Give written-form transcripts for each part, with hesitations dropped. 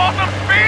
awesome speed!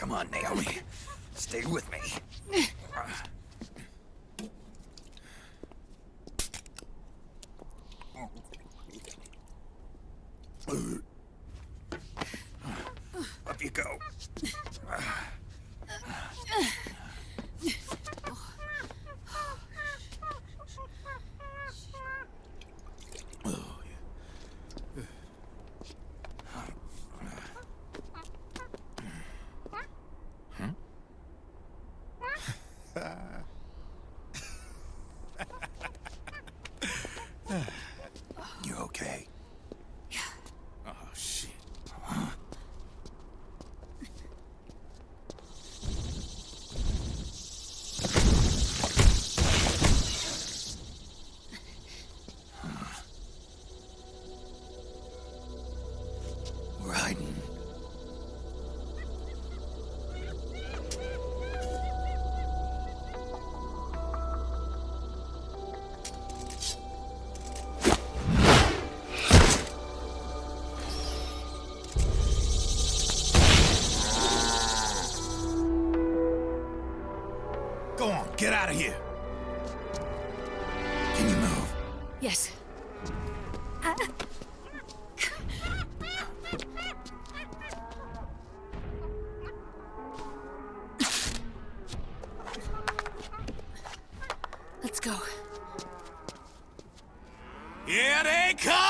Come on, Naomi. Stay with me. Up you go. You okay? Yeah. Oh, shit. We're hiding. Go on, get out of here. Can you move? Yes. Let's go. Here they come!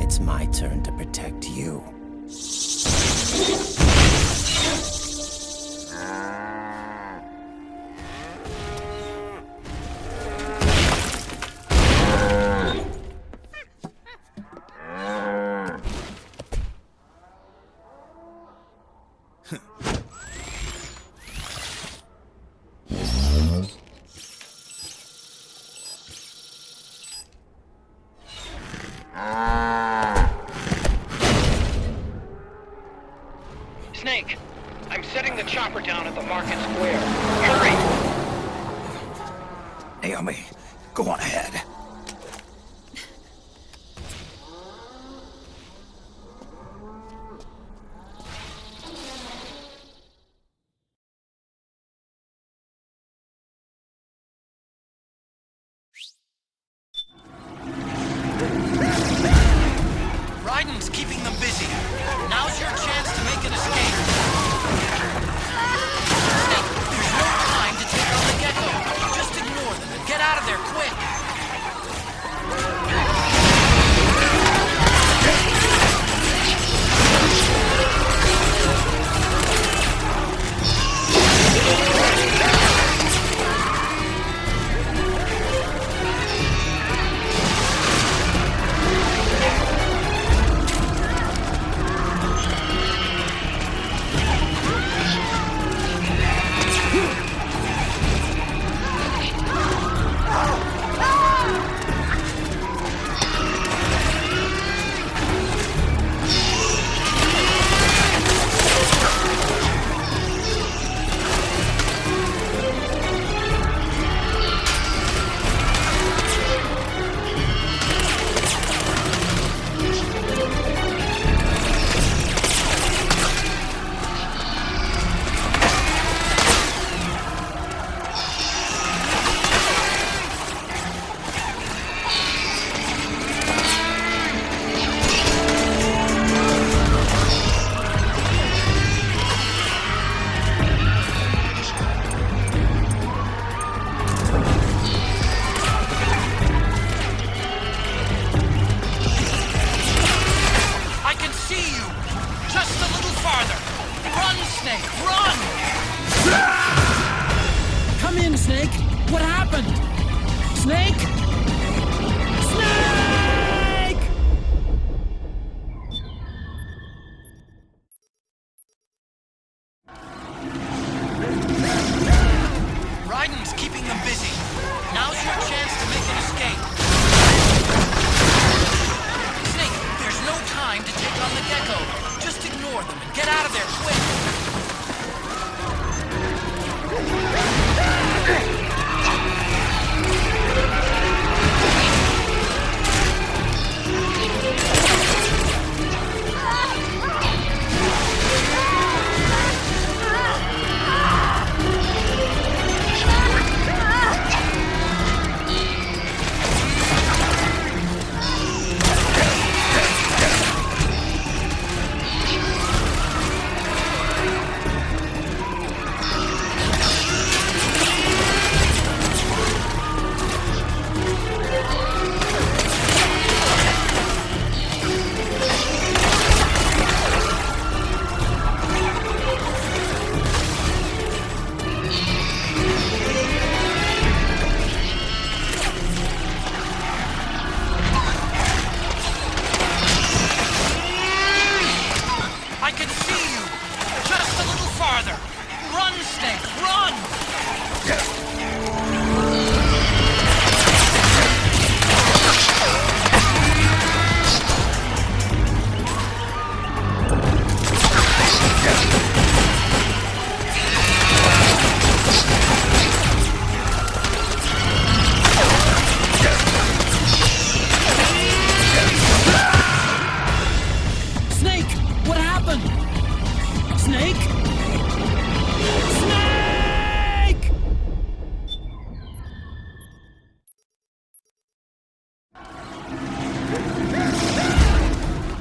it's my turn to protect you. Snake, I'm setting the chopper down at the market square. Hurry! Naomi, go on ahead. Raiden's keeping them busy. Now's your chance to make an escape. Snake, there's no time to take on the gecko. Just ignore them and get out of there quick. Snake! Snake! Raiden's keeping them busy. Now's your chance to make an escape. Snake, there's no time to take on the gecko. Just ignore them and get out of there quick.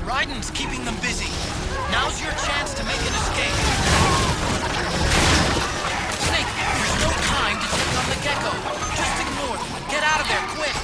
Raiden's keeping them busy. Now's your chance to make an escape. Snake, there's no time to take on the gecko. Just ignore them and get out of there quick.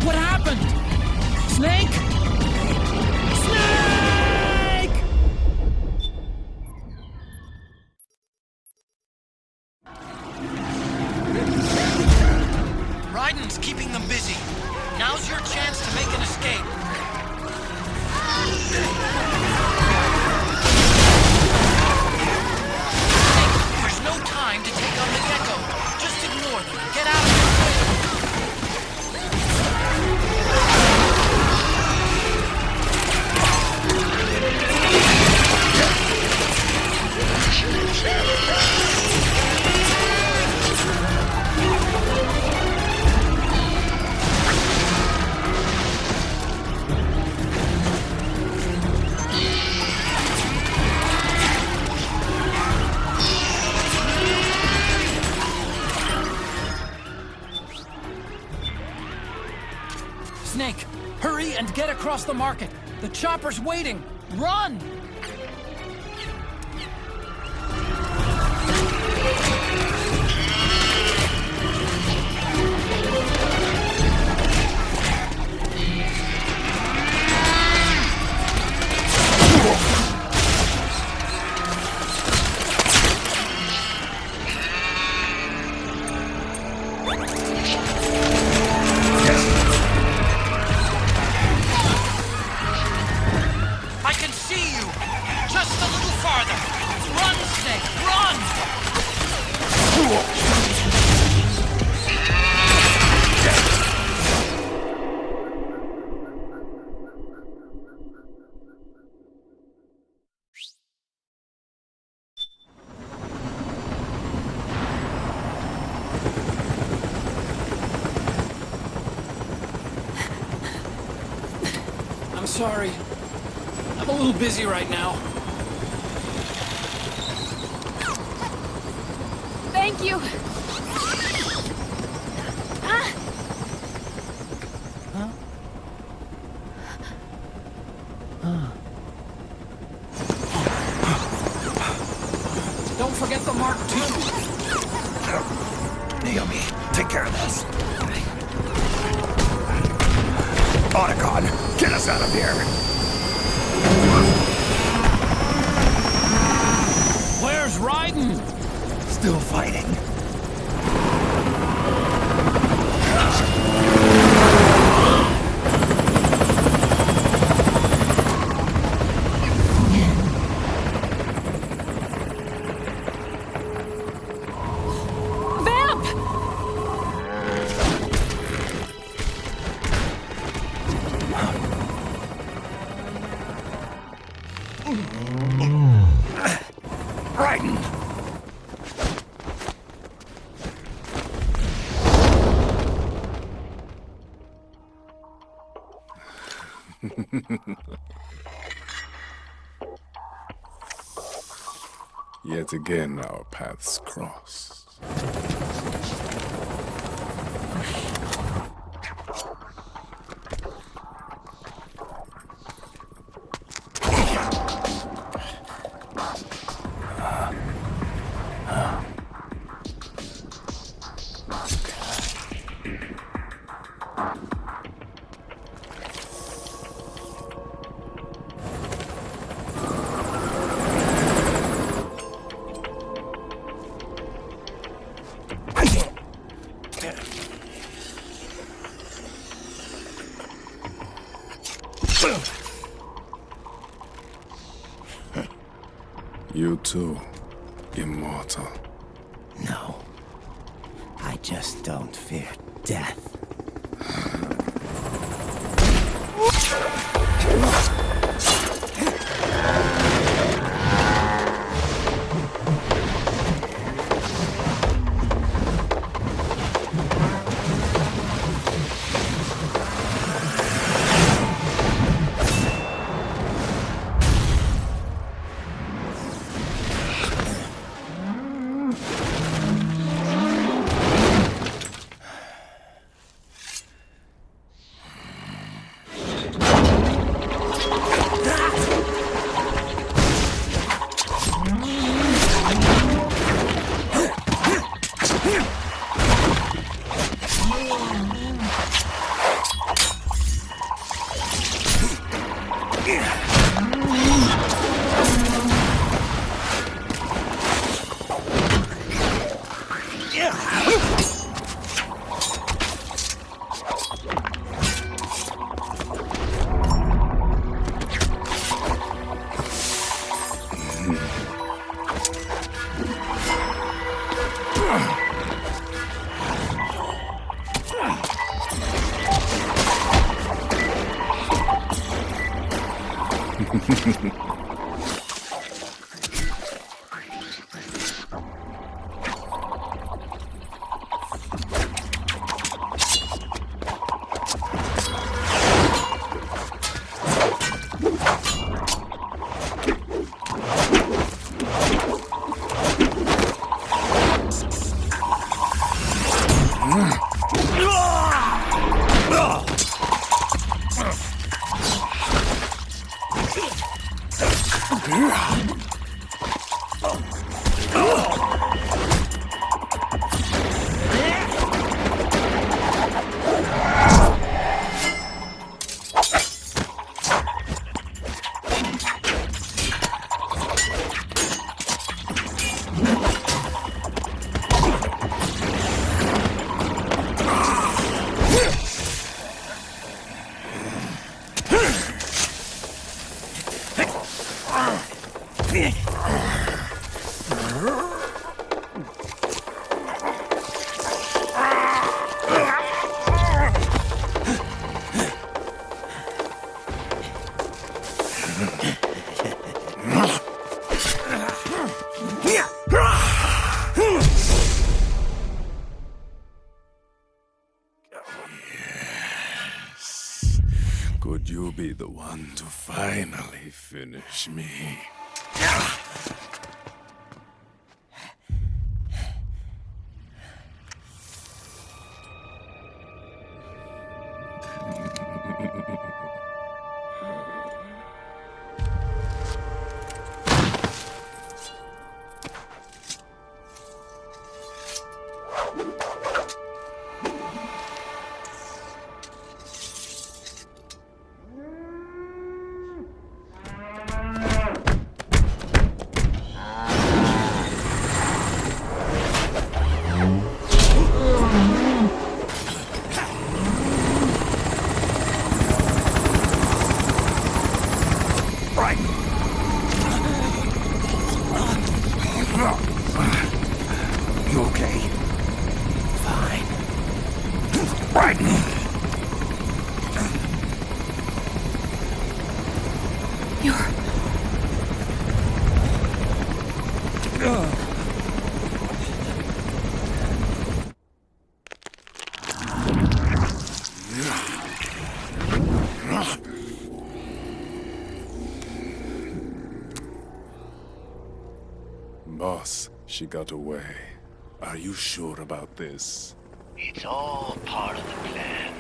What happened? Snake? Snake! Raiden's keeping them busy. Now's your chance to make an escape. There's no time to take on the gecko. Just ignore them and get out of their way. Snake, hurry and get across the market. The chopper's waiting. Run! I can see you! Just a little farther! Run, Snake, run! I'm sorry. I'm a little busy right now. Thank you. Ah! Huh? Don't forget the Mark II. Naomi, take care of this. Otacon, get us out of here. Where's Raiden? Still fighting. Vamp! Raiden! Yet again our paths cross. You too, immortal. No. I just don't fear death. Could you be the one to finally finish me? You okay? Fine. Right. Boss, she got away. Are you sure about this? It's all part of the plan.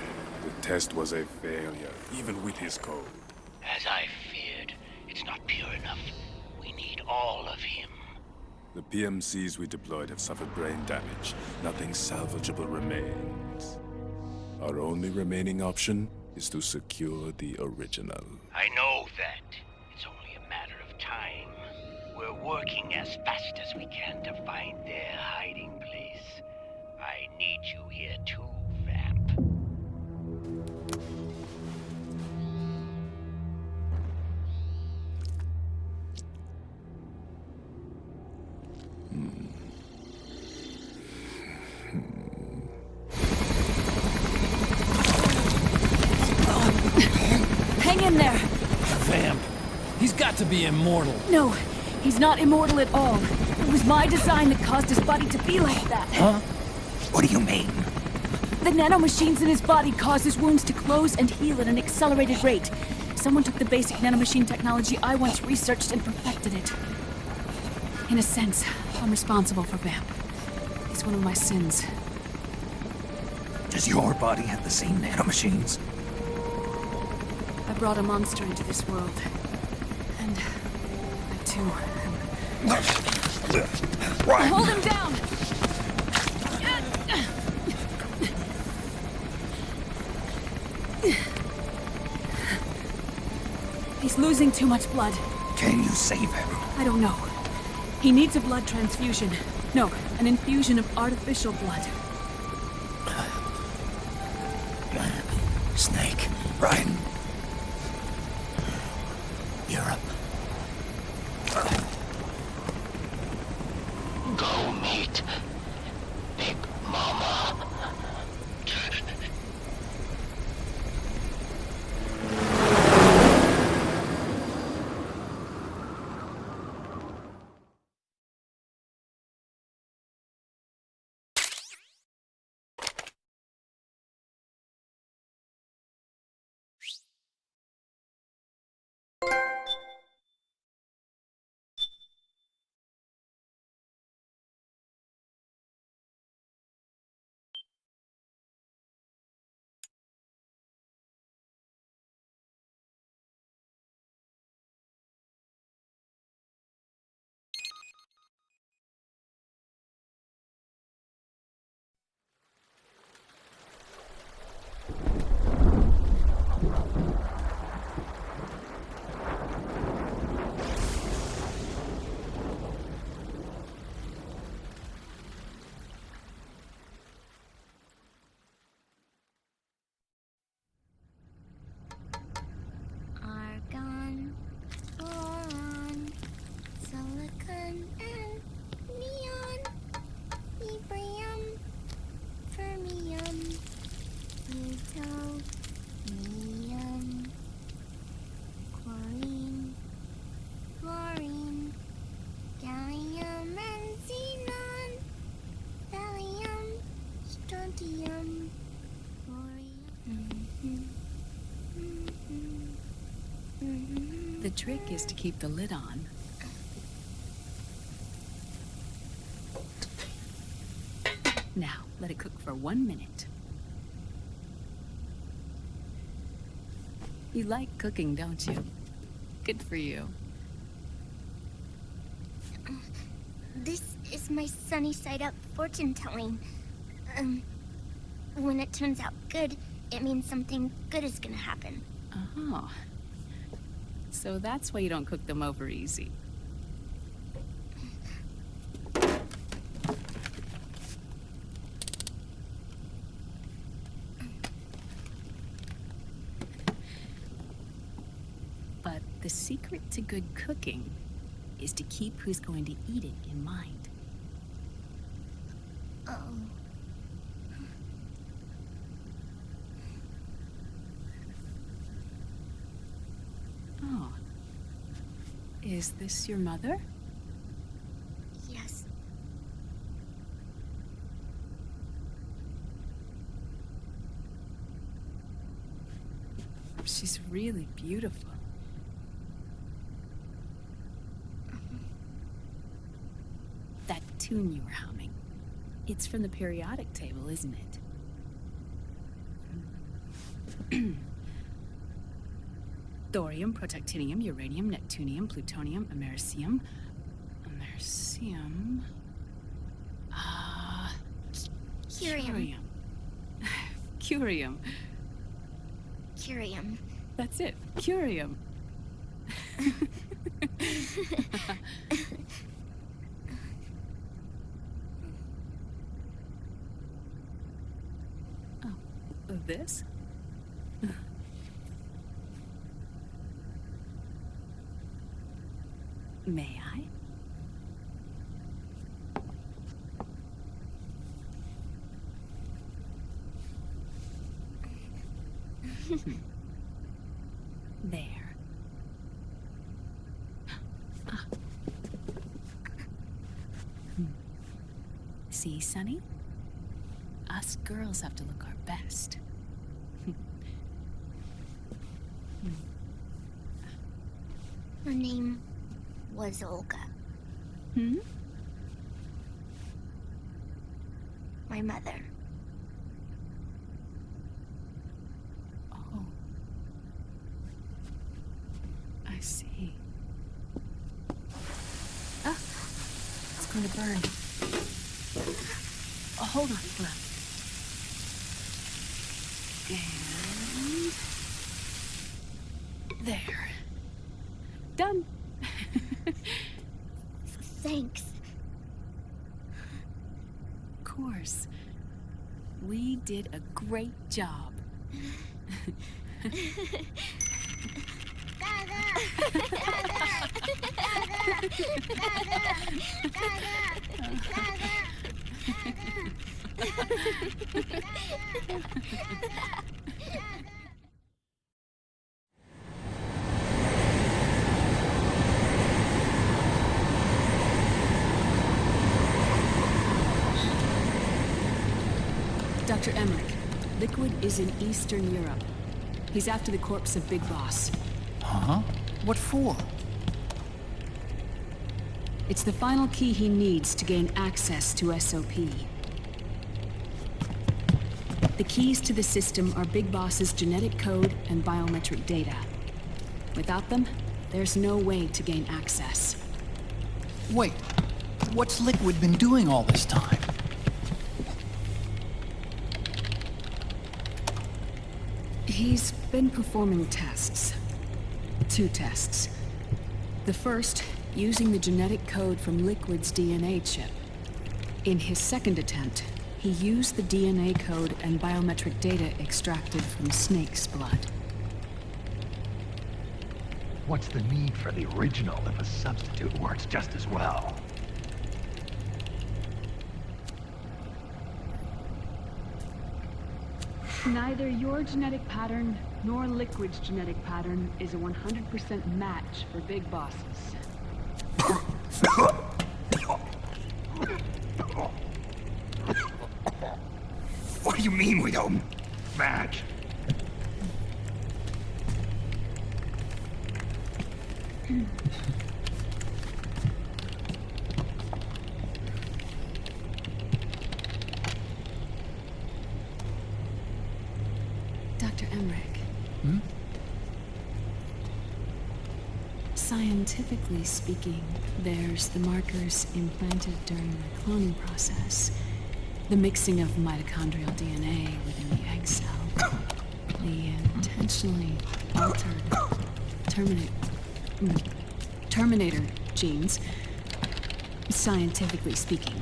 The test was a failure, even with his code. As I feared, it's not pure enough. We need all of him. The PMCs we deployed have suffered brain damage. Nothing salvageable remains. Our only remaining option is to secure the original. I know that. It's only a matter of time. We're working as fast as we can to find their hiding place. I need you here too, Vamp. Hang in there. Vamp. He's got to be immortal. No, he's not immortal at all. It was my design that caused his body to be like that. Huh? What do you mean? The nanomachines in his body cause his wounds to close and heal at an accelerated rate. Someone took the basic nanomachine technology I once researched and perfected it. In a sense, I'm responsible for Vamp. It's one of my sins. Does your body have the same nanomachines? I brought a monster into this world. And I too Right. Hold him down! He's losing too much blood. Can you save him? I don't know. He needs a blood transfusion. No, an infusion of artificial blood. Snake. Ryan. Europe. Go meet Big Mama. The trick is to keep the lid on. Now, let it cook for 1 minute. You like cooking, don't you? Good for you. This is my sunny side up fortune telling. When it turns out good, it means something good is gonna happen. Oh. So that's why you don't cook them over easy. But the secret to good cooking is to keep who's going to eat it in mind. Oh. Oh. Is this your mother? Yes. She's really beautiful. That tune you were humming, it's from the periodic table, isn't it? Thorium, protactinium, uranium, neptunium, plutonium, americium. Curium. Curium. Curium. That's it, curium. Oh, this? May I? There. See, Sonny? Us girls have to look our best. Her name was Olga. Hmm? My mother. Oh. I see. Ah! It's going to burn. Oh, hold on, hold on. And... there. Done. Thanks. Of course. We did a great job. Dr. Emmerich, Liquid is in Eastern Europe. He's after the corpse of Big Boss. Huh? What for? It's the final key he needs to gain access to SOP. The keys to the system are Big Boss's genetic code and biometric data. Without them, there's no way to gain access. Wait, what's Liquid been doing all this time? He's been performing tests. 2 tests. The first, using the genetic code from Liquid's DNA chip. In his second attempt, he used the DNA code and biometric data extracted from Snake's blood. What's the need for the original if a substitute works just as well? Neither your genetic pattern nor Liquid's genetic pattern is a 100% match for Big Bosses. What do you mean we don't match? Dr. Emmerich. Scientifically speaking, there's the markers implanted during the cloning process, the mixing of mitochondrial DNA within the egg cell, the intentionally altered Terminator genes, scientifically speaking.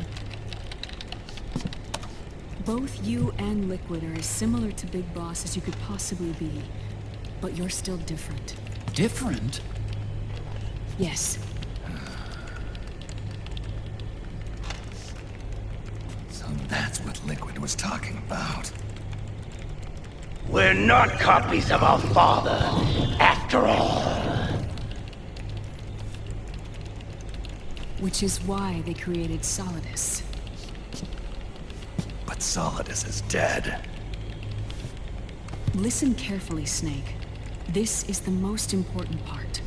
Both you and Liquid are as similar to Big Boss as you could possibly be, but you're still different. Different? Yes. So that's what Liquid was talking about. We're not copies of our father, after all. Which is why they created Solidus. But Solidus is dead. Listen carefully, Snake. This is the most important part.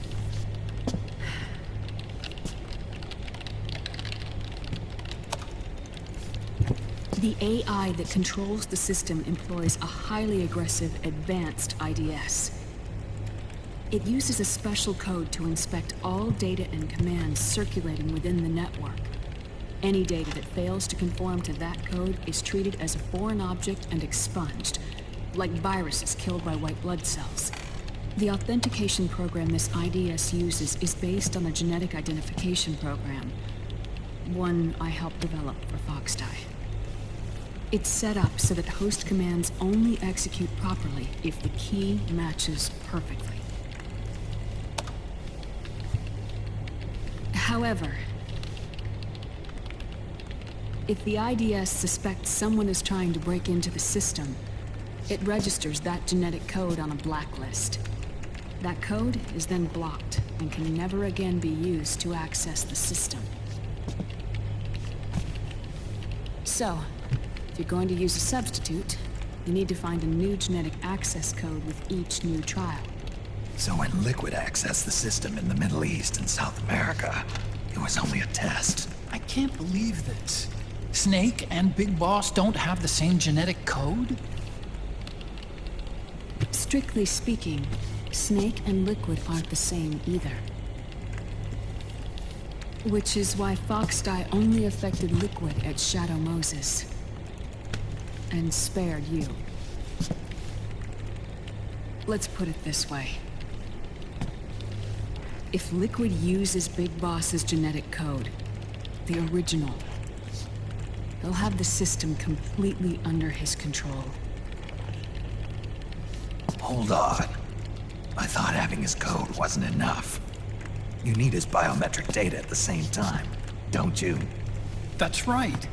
The AI that controls the system employs a highly aggressive, advanced IDS. It uses a special code to inspect all data and commands circulating within the network. Any data that fails to conform to that code is treated as a foreign object and expunged, like viruses killed by white blood cells. The authentication program this IDS uses is based on a genetic identification program, one I helped develop for Foxdie. It's set up so that host commands only execute properly if the key matches perfectly. However, if the IDS suspects someone is trying to break into the system, it registers that genetic code on a blacklist. That code is then blocked and can never again be used to access the system. So, if you're going to use a substitute, you need to find a new genetic access code with each new trial. So when Liquid accessed the system in the Middle East and South America, it was only a test. I can't believe this. Snake and Big Boss don't have the same genetic code? Strictly speaking, Snake and Liquid aren't the same either. Which is why Foxdie only affected Liquid at Shadow Moses. And spared you. Let's put it this way. If Liquid uses Big Boss's genetic code, the original, he'll have the system completely under his control. Hold on. I thought having his code wasn't enough. You need his biometric data at the same time, don't you? That's right.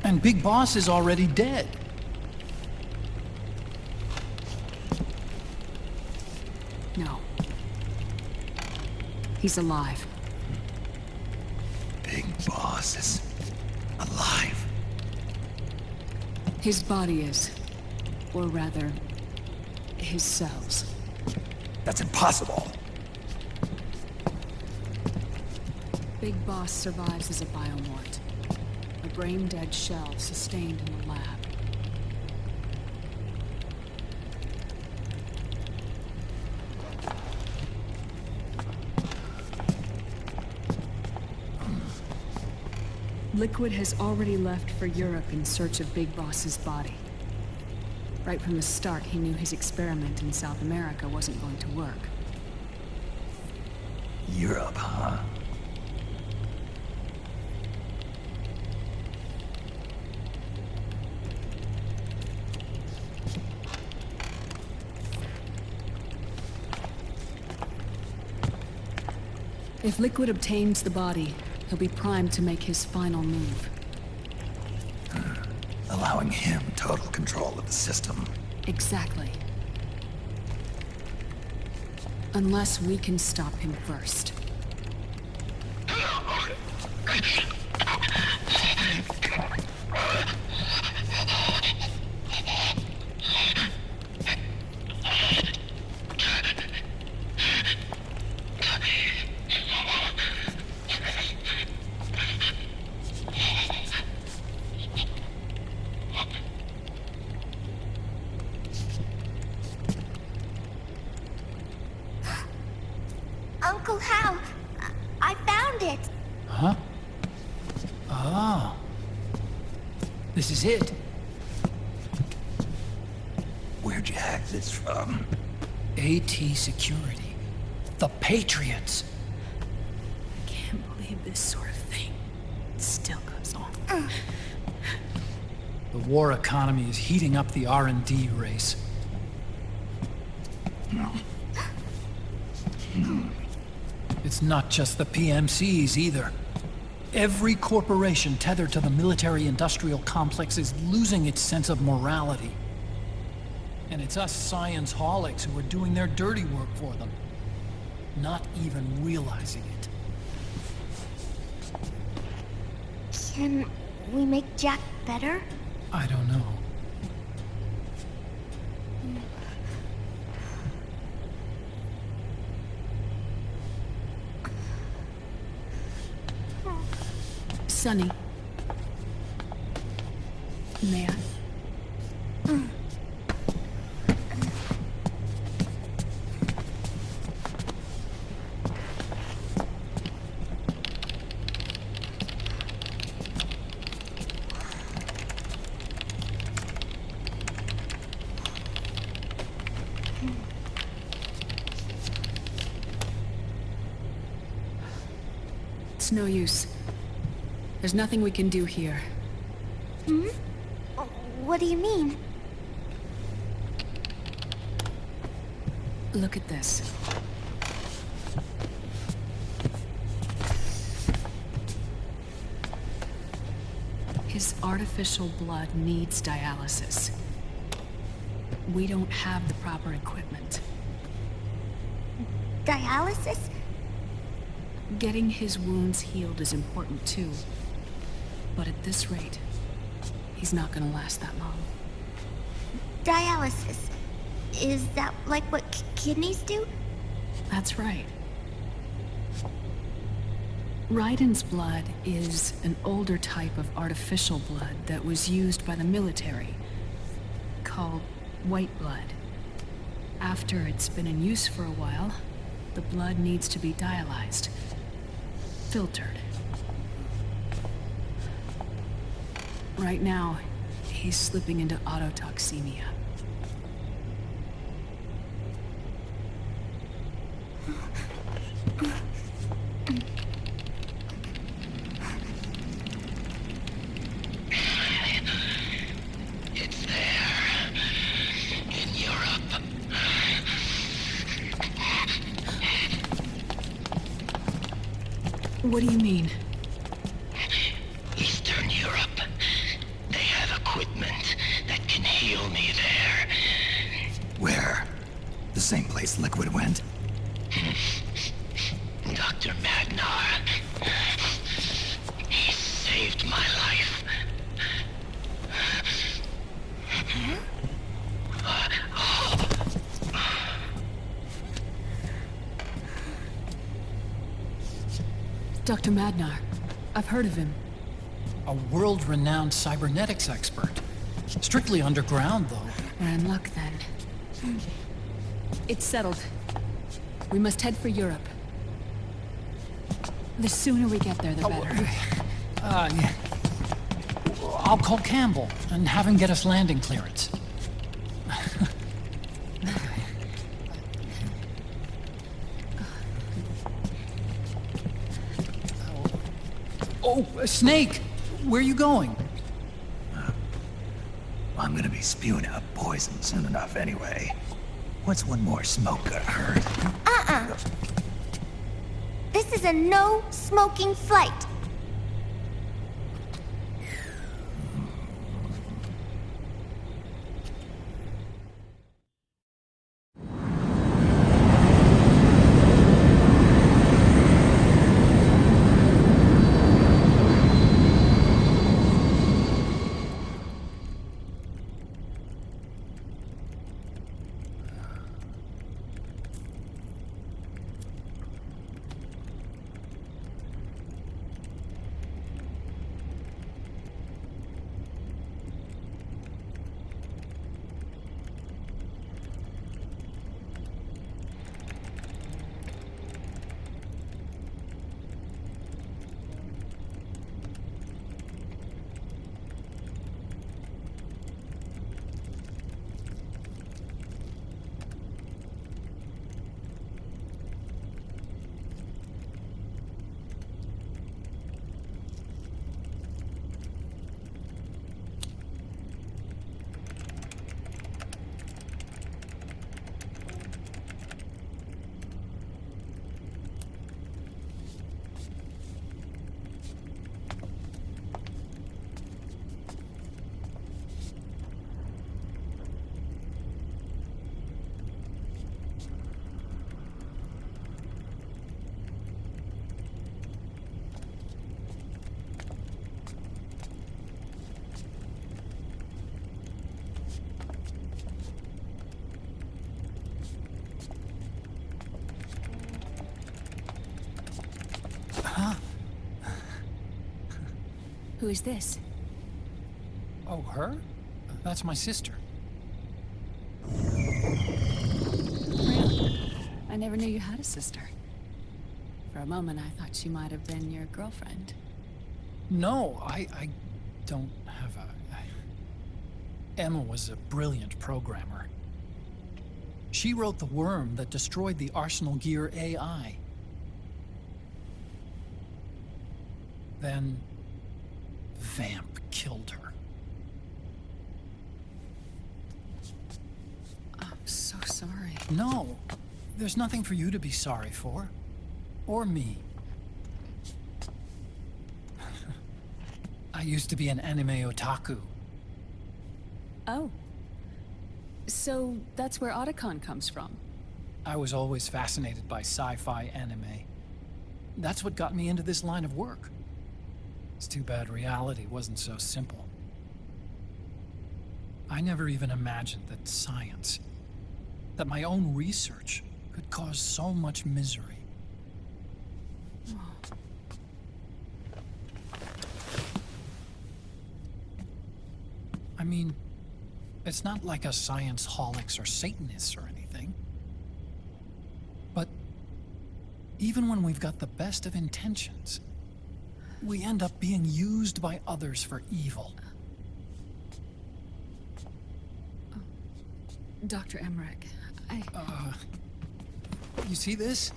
And Big Boss is already dead. No. He's alive. Big Boss is alive. His body is. Or rather, his cells. That's impossible. Big Boss survives as a biomort. A brain-dead shell sustained in the lab. Liquid has already left for Europe in search of Big Boss's body. Right from the start, he knew his experiment in South America wasn't going to work. Europe, huh? If Liquid obtains the body, he'll be primed to make his final move. Allowing him total control of the system. Exactly. Unless we can stop him first. Uncle Hal, I found it. Huh? Oh. This is it. Where'd you hack this from? AT Security. The Patriots. I can't believe this sort of thing still goes on. The war economy is heating up the R&D race. It's not just the PMCs either. Every corporation tethered to the military-industrial complex is losing its sense of morality. And it's us science-holics who are doing their dirty work for them, not even realizing it. Can we make Jack better? I don't know. Sonny. May I? It's no use. There's nothing we can do here. Hmm? What do you mean? Look at this. His artificial blood needs dialysis. We don't have the proper equipment. Dialysis? Getting his wounds healed is important too. But at this rate, he's not gonna last that long. Dialysis. Is that like what kidneys do? That's right. Raiden's blood is an older type of artificial blood that was used by the military, called white blood. After it's been in use for a while, the blood needs to be dialyzed, filtered. Right now, he's slipping into autotoxemia. It's there. In Europe. What do you mean? Eastern Europe. They have equipment that can heal me there. Where? The same place Liquid went? Dr. Magnar. He saved my life. Dr. Magnar. I've heard of him. A world-renowned cybernetics expert. Strictly underground, though. We're in luck then. It's settled. We must head for Europe. The sooner we get there, the better. Yeah. I'll call Campbell and have him get us landing clearance. Oh, Snake! Where are you going? I'm gonna be spewing out poison soon enough anyway. What's one more smoke gonna hurt? This is a no-smoking flight. Who is this? Oh, her? That's my sister. Really? I never knew you had a sister. For a moment, I thought she might have been your girlfriend. No, I don't have a... Emma was a brilliant programmer. She wrote the worm that destroyed the Arsenal Gear AI. Then... Vamp killed her. I'm so sorry. No, there's nothing for you to be sorry for. Or me. I used to be an anime otaku. Oh. So that's where Otacon comes from. I was always fascinated by sci-fi anime. That's what got me into this line of work. It's too bad reality wasn't so simple. I never even imagined that science, that my own research, could cause so much misery. I mean, it's not like us science holics or Satanists or anything. But even when we've got the best of intentions, we end up being used by others for evil. Dr. Emmerich, You see this?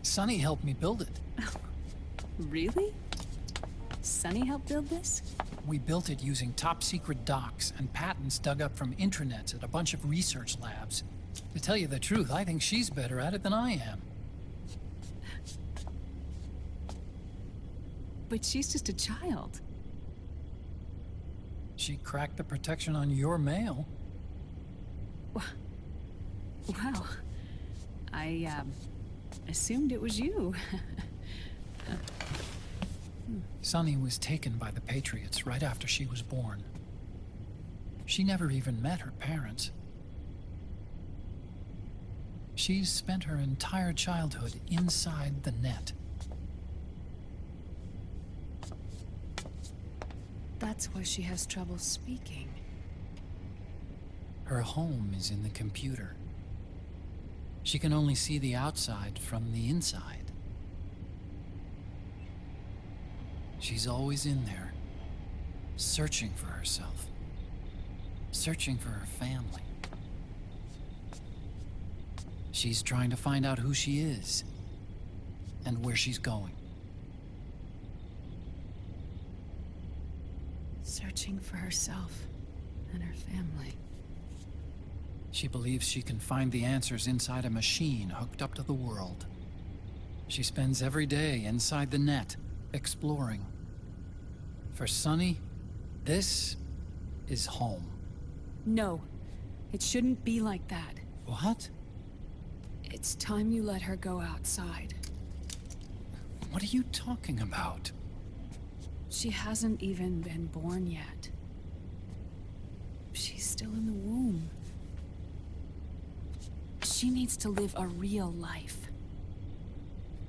Sonny helped me build it. Really? Sonny helped build this? We built it using top-secret docs and patents dug up from intranets at a bunch of research labs. To tell you the truth, I think she's better at it than I am. But she's just a child. She cracked the protection on your mail. Wow. I, assumed it was you. Sunny was taken by the Patriots right after she was born. She never even met her parents. She's spent her entire childhood inside the net. That's why she has trouble speaking. Her home is in the computer. She can only see the outside from the inside. She's always in there, searching for herself, searching for her family. She's trying to find out who she is and where she's going. Searching for herself and her family. She believes she can find the answers inside a machine hooked up to the world. She spends every day inside the net, exploring. For Sunny, this is home. No, it shouldn't be like that. What? It's time you let her go outside. What are you talking about? She hasn't even been born yet. She's still in the womb. She needs to live a real life.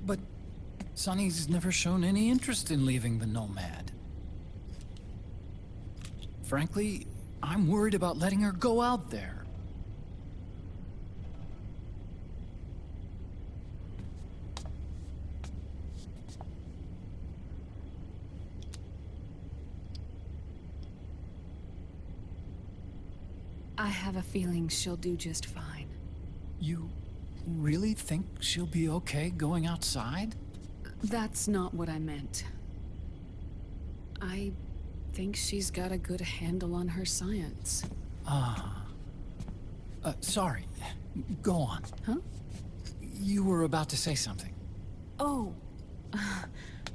But Sunny's never shown any interest in leaving the Nomad. Frankly, I'm worried about letting her go out there. I have a feeling she'll do just fine. You really think she'll be okay going outside? That's not what I meant. I think she's got a good handle on her science. Sorry. Go on. Huh? You were about to say something. Oh,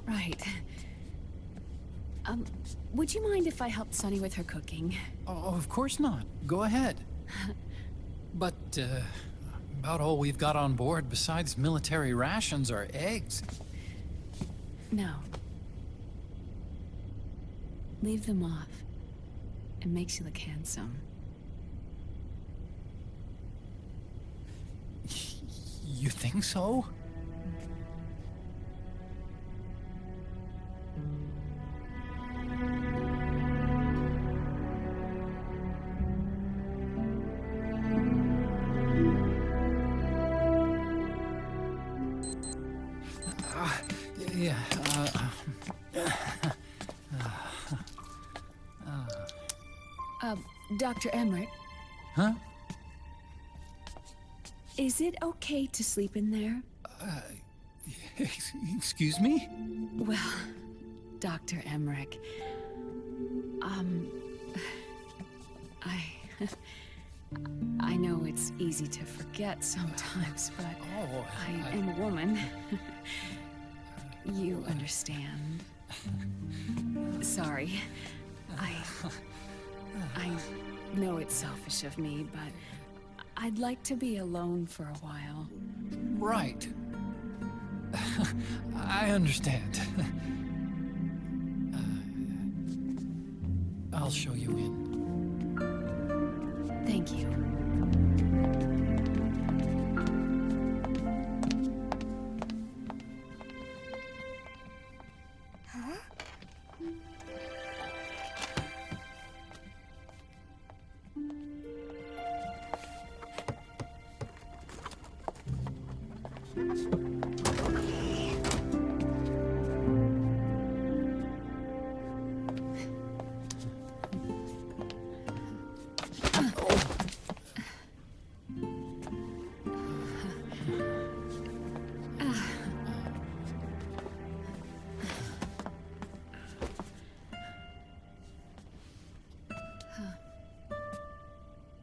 right. Would you mind if I helped Sunny with her cooking? Oh, of course not. Go ahead. But, about all we've got on board besides military rations are eggs. No. Leave them off. It makes you look handsome. You think so? Dr. Emmerich, Huh? is it okay to sleep in there? Excuse me? Well, Dr. Emmerich, I know it's easy to forget sometimes, but I am a woman. You understand. Sorry. I know it's selfish of me, but I'd like to be alone for a while. Right. I understand. I'll show you in. Thank you.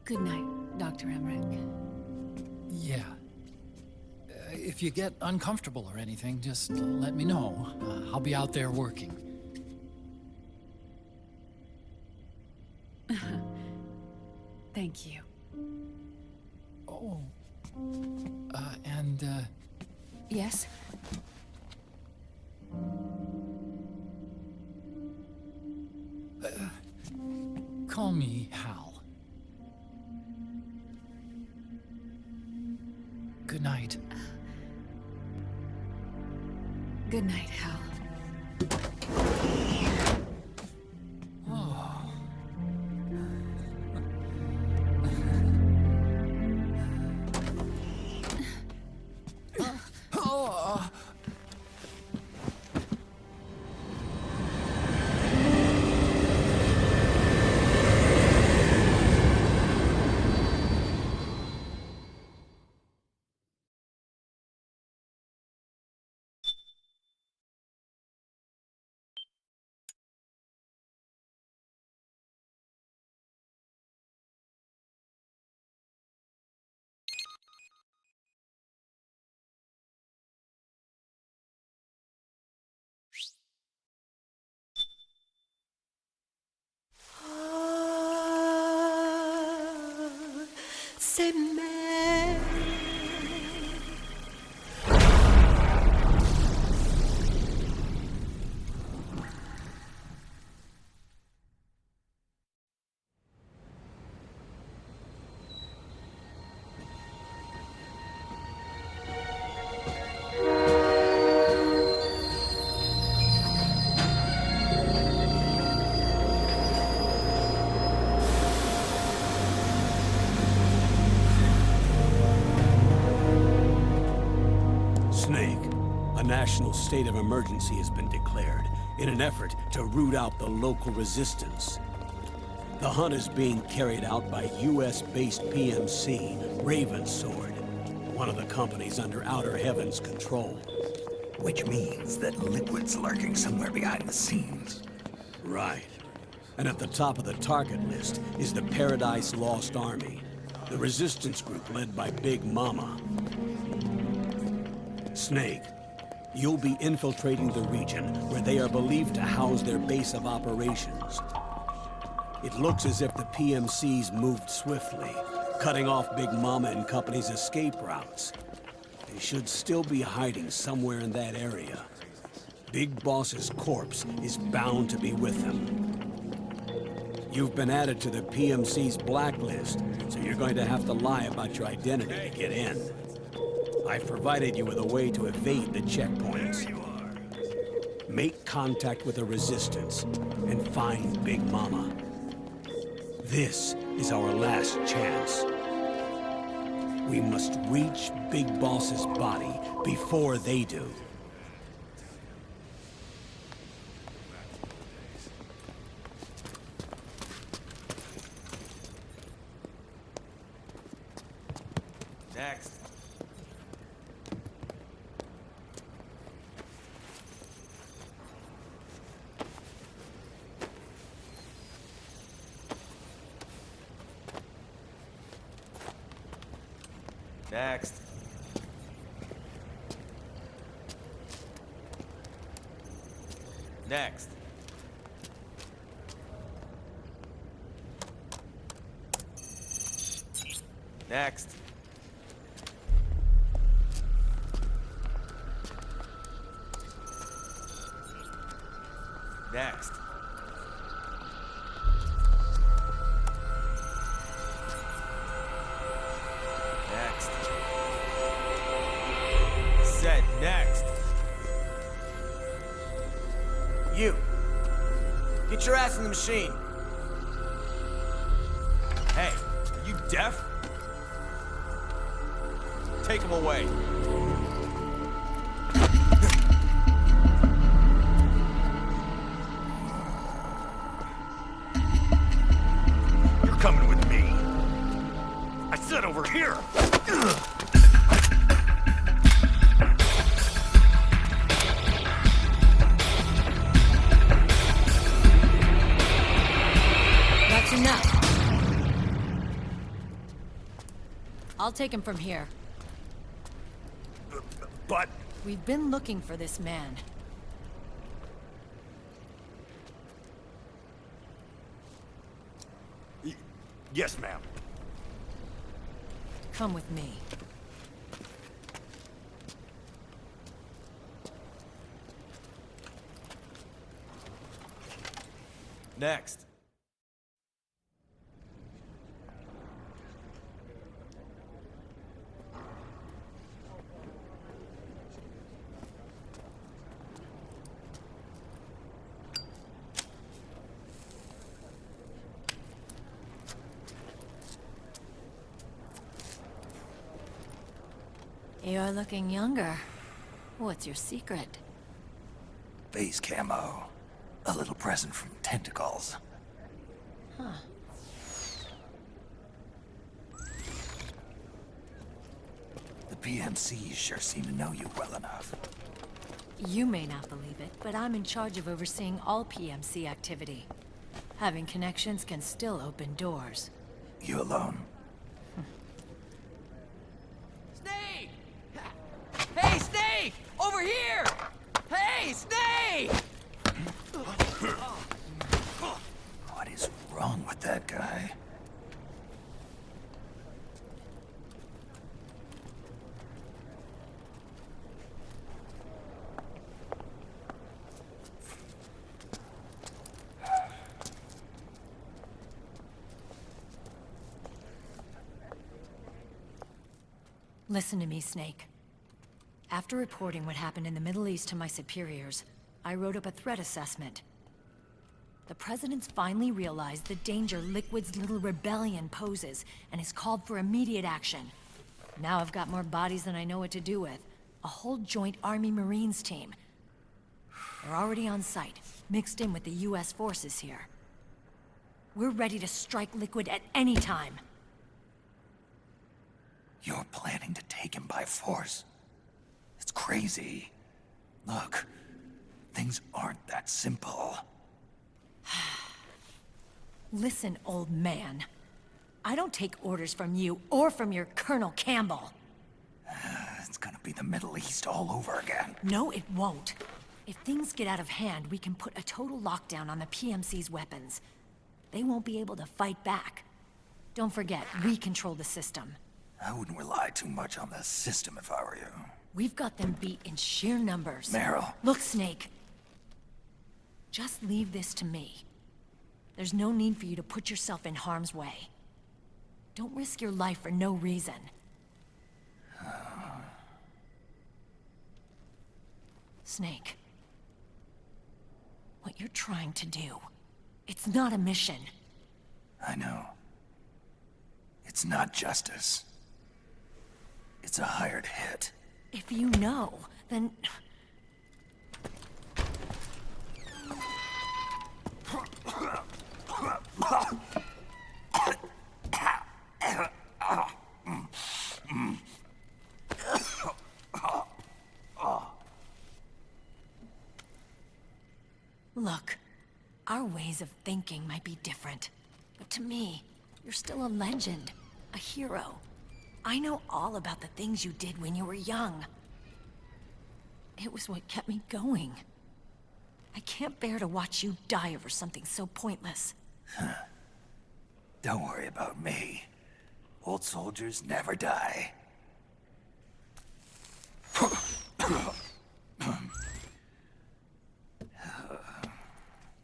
Good night, Dr. Emmerich. Yeah. If you get uncomfortable or anything, just let me know. I'll be out there working. Thank you. Oh. Yes? Call me Hal. Good night. Good night, Hal. C'est mais national state of emergency has been declared in an effort to root out the local resistance. The hunt is being carried out by US-based PMC, Ravensword, one of the companies under Outer Heaven's control. Which means that Liquid's lurking somewhere behind the scenes. Right. And at the top of the target list is the Paradise Lost Army, the resistance group led by Big Mama. Snake, you'll be infiltrating the region where they are believed to house their base of operations. It looks as if the PMCs moved swiftly, cutting off Big Mama and company's escape routes. They should still be hiding somewhere in that area. Big Boss's corpse is bound to be with them. You've been added to the PMC's blacklist, so you're going to have to lie about your identity to get in. I've provided you with a way to evade the checkpoints. Make contact with the Resistance and find Big Mama. This is our last chance. We must reach Big Boss's body before they do. Next. Next. Next. Next. Next. Next. Said next. You. Get your ass in the machine. Hey, are you deaf? Take him away. You're coming with me. I said over here. That's enough. I'll take him from here. But... We've been looking for this man. Yes, ma'am. Come with me. Next. You're looking younger. What's your secret? Base camo. A little present from tentacles. Huh. The PMCs sure seem to know you well enough. You may not believe it, but I'm in charge of overseeing all PMC activity. Having connections can still open doors. You alone? Snake! Hey, Snake! Over here! Hey, Snake! What is wrong with that guy? Listen to me, Snake. After reporting what happened in the Middle East to my superiors, I wrote up a threat assessment. The President's finally realized the danger Liquid's little rebellion poses, and has called for immediate action. Now I've got more bodies than I know what to do with. A whole joint Army-Marines team. They're already on site, mixed in with the US forces here. We're ready to strike Liquid at any time. You're planning to take him by force? It's crazy. Look, things aren't that simple. Listen, old man. I don't take orders from you or from your Colonel Campbell. It's gonna be the Middle East all over again. No, it won't. If things get out of hand, we can put a total lockdown on the PMC's weapons. They won't be able to fight back. Don't forget, we control the system. I wouldn't rely too much on the system if I were you. We've got them beat in sheer numbers. Meryl. Look, Snake. Just leave this to me. There's no need for you to put yourself in harm's way. Don't risk your life for no reason. Snake. What you're trying to do, it's not a mission. I know. It's not justice. It's a hired hit. If you know, then... Look, our ways of thinking might be different, but to me, you're still a legend, a hero. I know all about the things you did when you were young. It was what kept me going. I can't bear to watch you die over something so pointless. Don't worry about me. Old soldiers never die.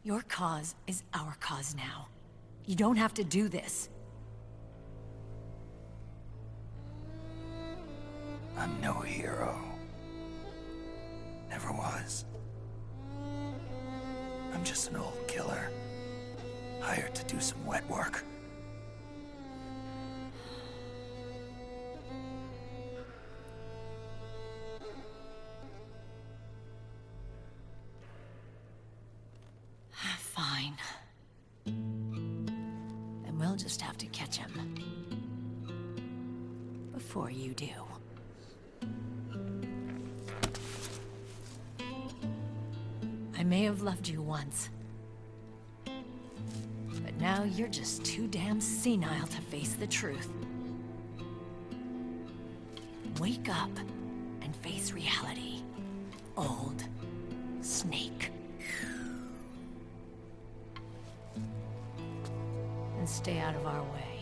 Your cause is our cause now. You don't have to do this. I'm no hero. Never was. I'm just an old killer, hired to do some wet work. Fine. Then we'll just have to catch him. Before you do. I may have loved you once. But now you're just too damn senile to face the truth. Wake up and face reality. Old Snake. And stay out of our way.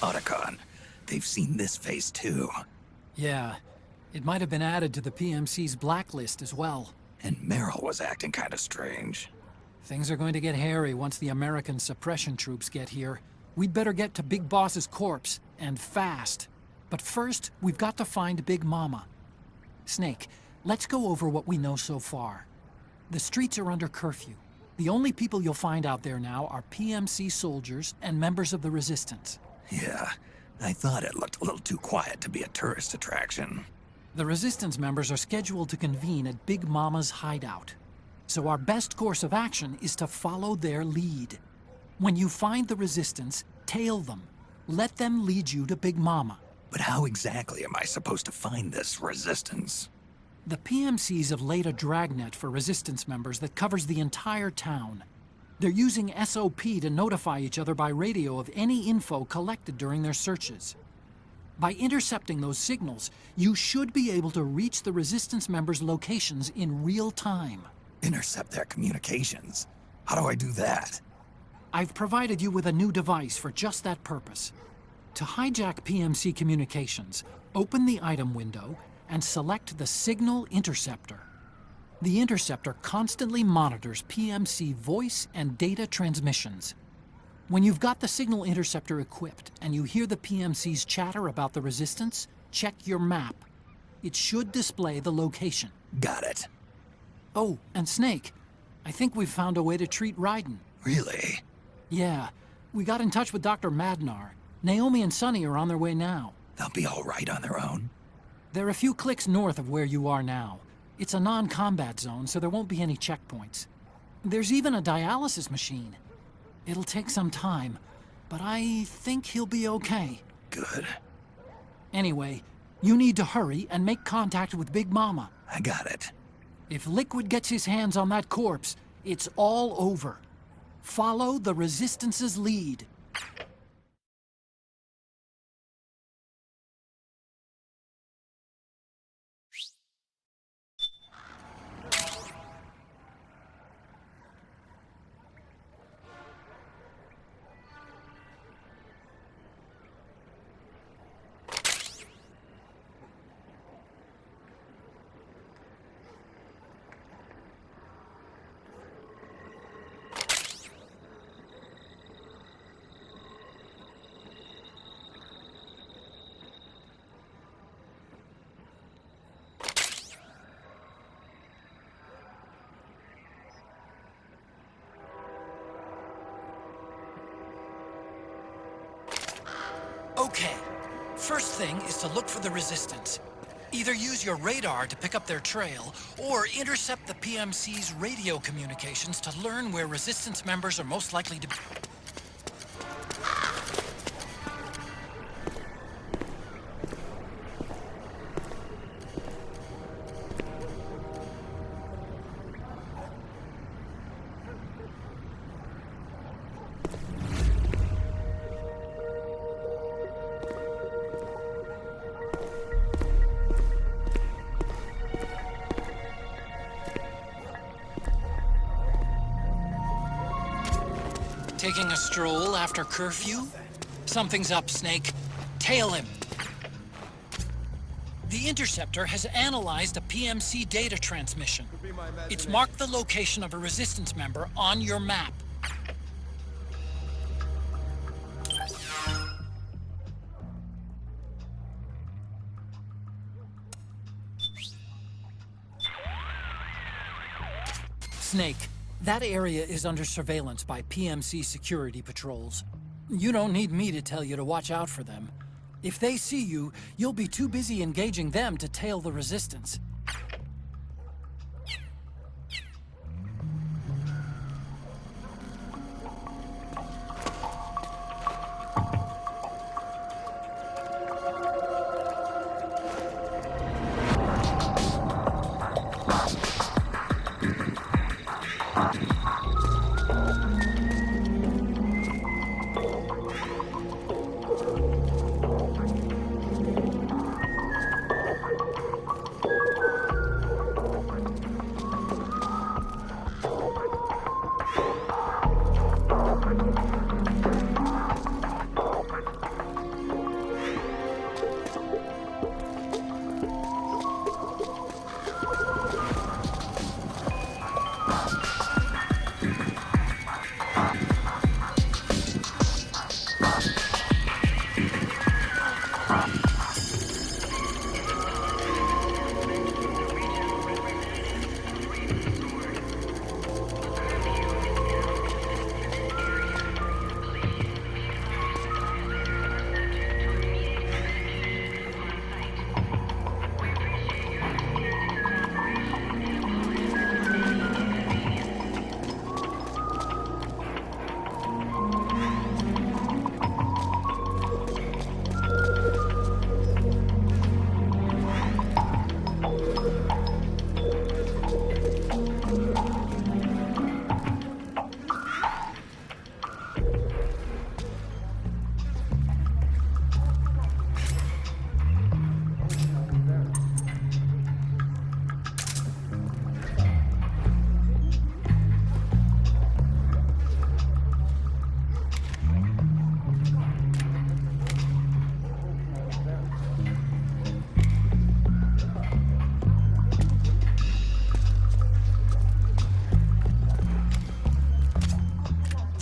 Otacon, they've seen this face too. Yeah, it might have been added to the PMC's blacklist as well. And Meryl was acting kind of strange. Things are going to get hairy once the American suppression troops get here. We'd better get to Big Boss's corpse, and fast. But first, we've got to find Big Mama. Snake, let's go over what we know so far. The streets are under curfew. The only people you'll find out there now are PMC soldiers and members of the Resistance. Yeah, I thought it looked a little too quiet to be a tourist attraction. The Resistance members are scheduled to convene at Big Mama's hideout. So our best course of action is to follow their lead. When you find the Resistance, tail them. Let them lead you to Big Mama. But how exactly am I supposed to find this Resistance? The PMCs have laid a dragnet for Resistance members that covers the entire town. They're using SOP to notify each other by radio of any info collected during their searches. By intercepting those signals, you should be able to reach the Resistance members' locations in real time. Intercept their communications? How do I do that? I've provided you with a new device for just that purpose. To hijack PMC communications, open the item window and select the Signal Interceptor. The interceptor constantly monitors PMC voice and data transmissions. When you've got the Signal Interceptor equipped and you hear the PMC's chatter about the Resistance, check your map. It should display the location. Got it. Oh, and Snake, I think we've found a way to treat Raiden. Really? Yeah, we got in touch with Dr. Madnar. Naomi and Sonny are on their way now. They'll be all right on their own? They're a few clicks north of where you are now. It's a non-combat zone, so there won't be any checkpoints. There's even a dialysis machine. It'll take some time, but I think he'll be okay. Good. Anyway, you need to hurry and make contact with Big Mama. I got it. If Liquid gets his hands on that corpse, it's all over. Follow the Resistance's lead. Okay. First thing is to look for the Resistance. Either use your radar to pick up their trail, or intercept the PMC's radio communications to learn where Resistance members are most likely to be. Taking a stroll after curfew? Something's up, Snake. Tail him. The Interceptor has analyzed a PMC data transmission. It's marked the location of a Resistance member on your map. Snake. That area is under surveillance by PMC security patrols. You don't need me to tell you to watch out for them. If they see you, you'll be too busy engaging them to tail the Resistance.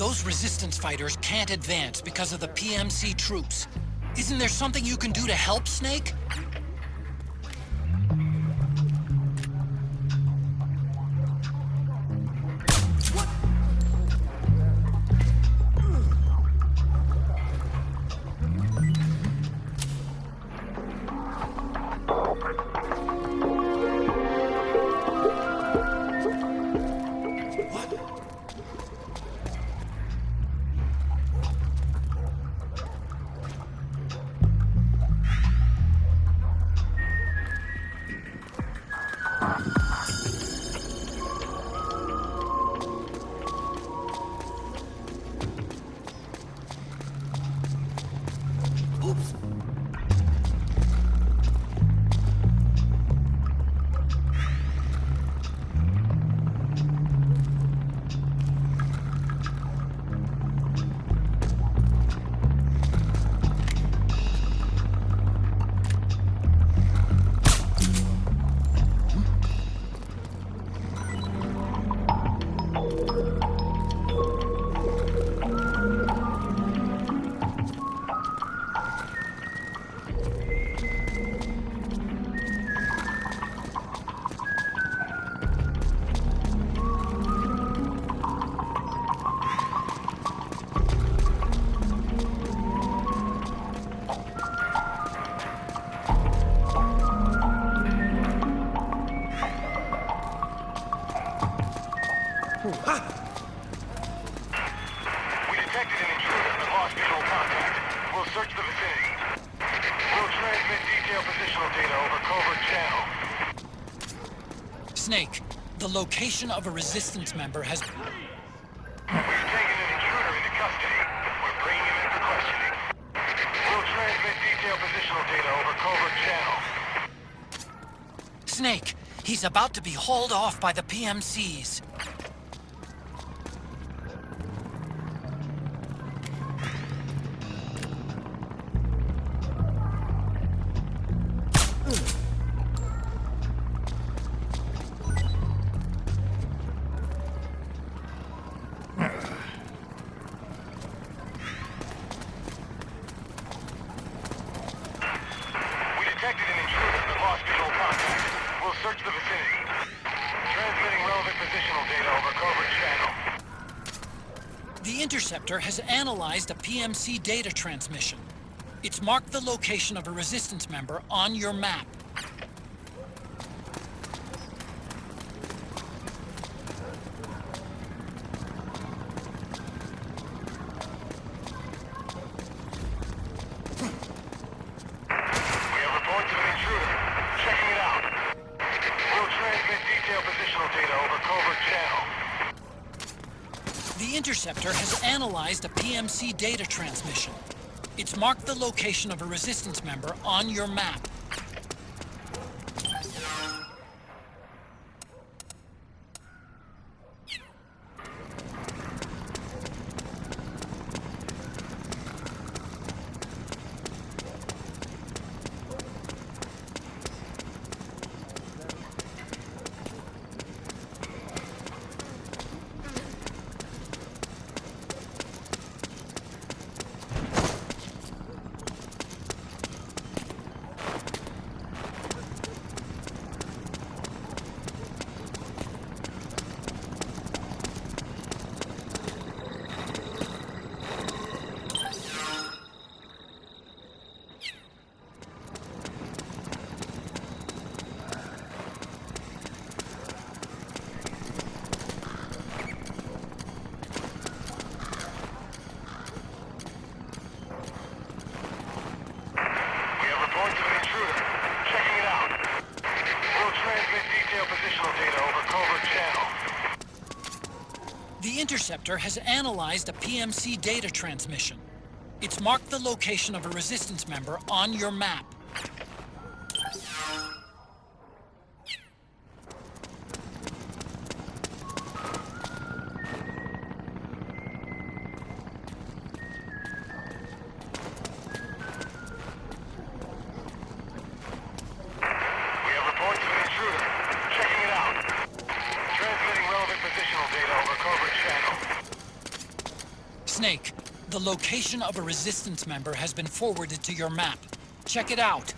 Those Resistance fighters can't advance because of the PMC troops. Isn't there something you can do to help, Snake? search the vicinity. We'll transmit detailed positional data over covert channel. Snake, the location of a resistance member has... We've taken an intruder into custody. We're bringing him in for questioning. We'll transmit detailed positional data over covert channel. Snake, he's about to be hauled off by the PMCs. The Interceptor has analyzed a PMC data transmission. It's marked the location of a resistance member on your map. The Interceptor has analyzed a PMC data transmission. It's marked the location of a resistance member on your map. The Interceptor has analyzed a PMC data transmission. It's marked the location of a resistance member on your map. Snake, the location of a resistance member has been forwarded to your map. Check it out.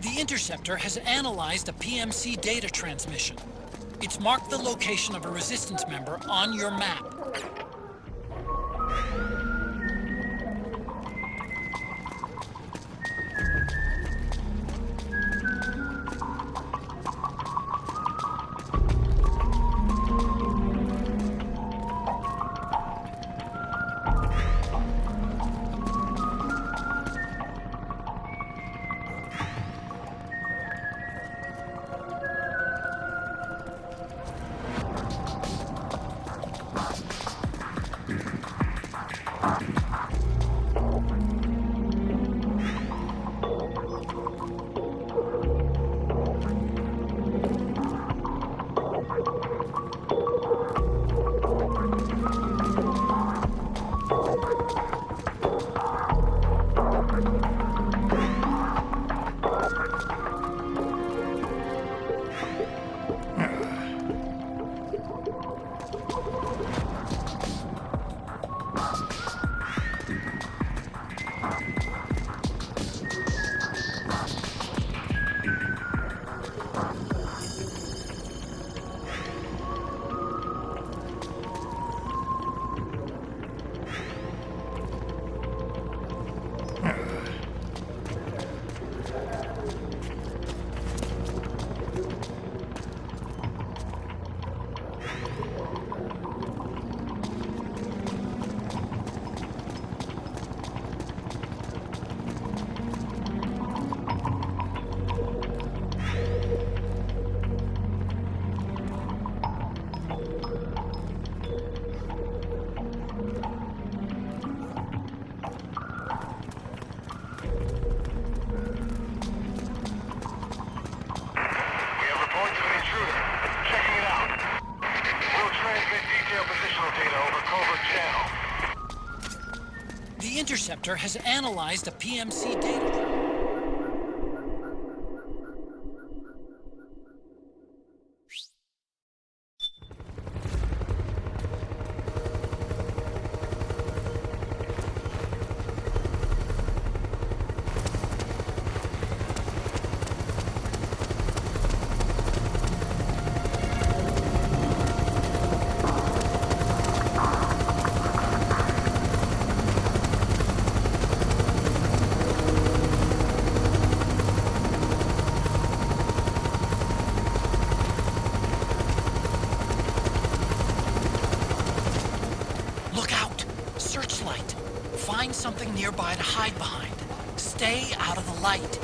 The Interceptor has analyzed a PMC data transmission. It's marked the location of a Resistance member on your map. The Interceptor has analyzed a PMC data. Find something nearby to hide behind. Stay out of the light.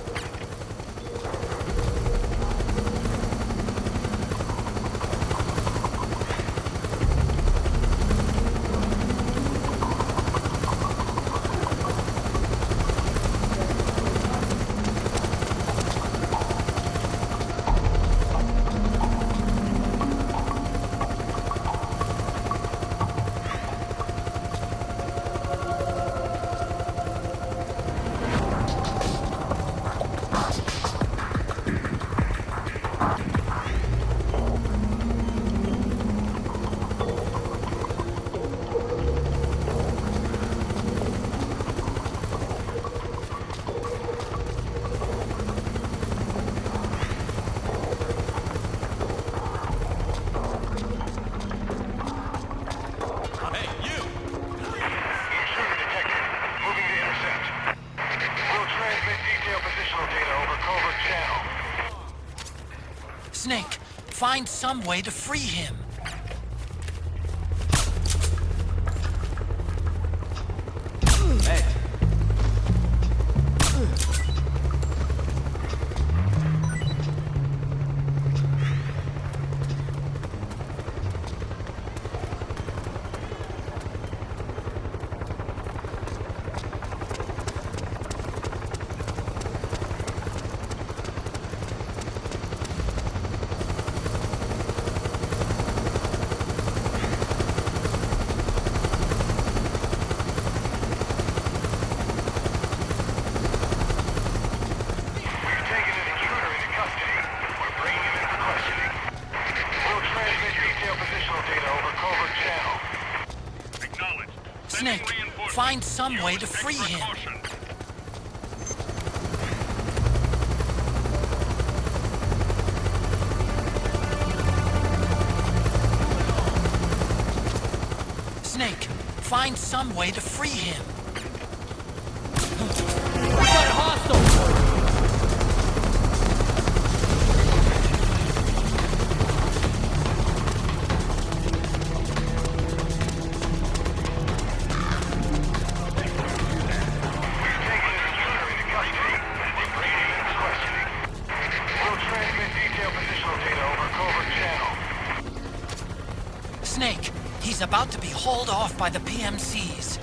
Snake, find some way to free him. Hey. Snake, find some way to free him. Find some way to free him. Got a hostile! Snake, he's about to be hauled off by the PMCs.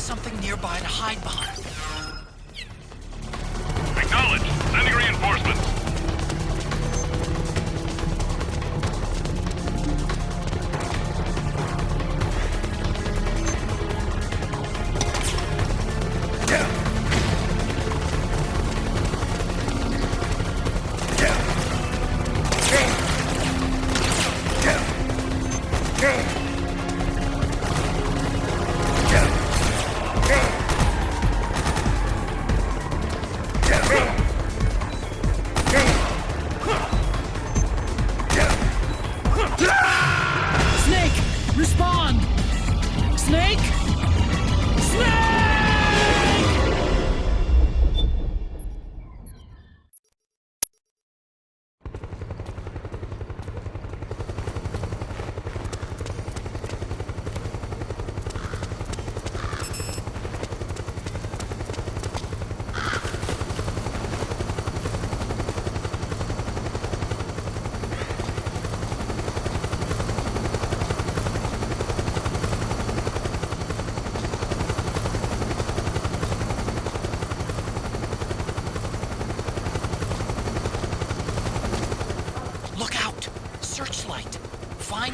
something nearby to hide behind. Acknowledged. Sending reinforcements.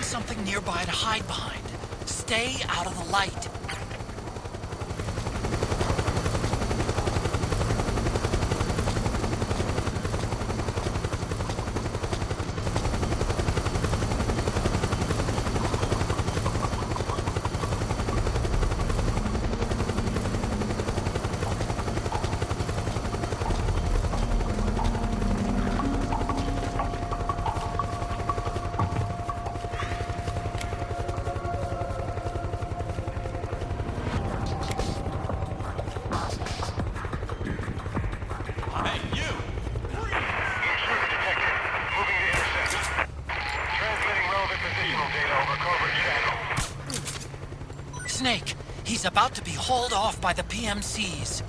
something nearby to hide behind. Stay out of the light. Snake, he's about to be hauled off by the PMCs.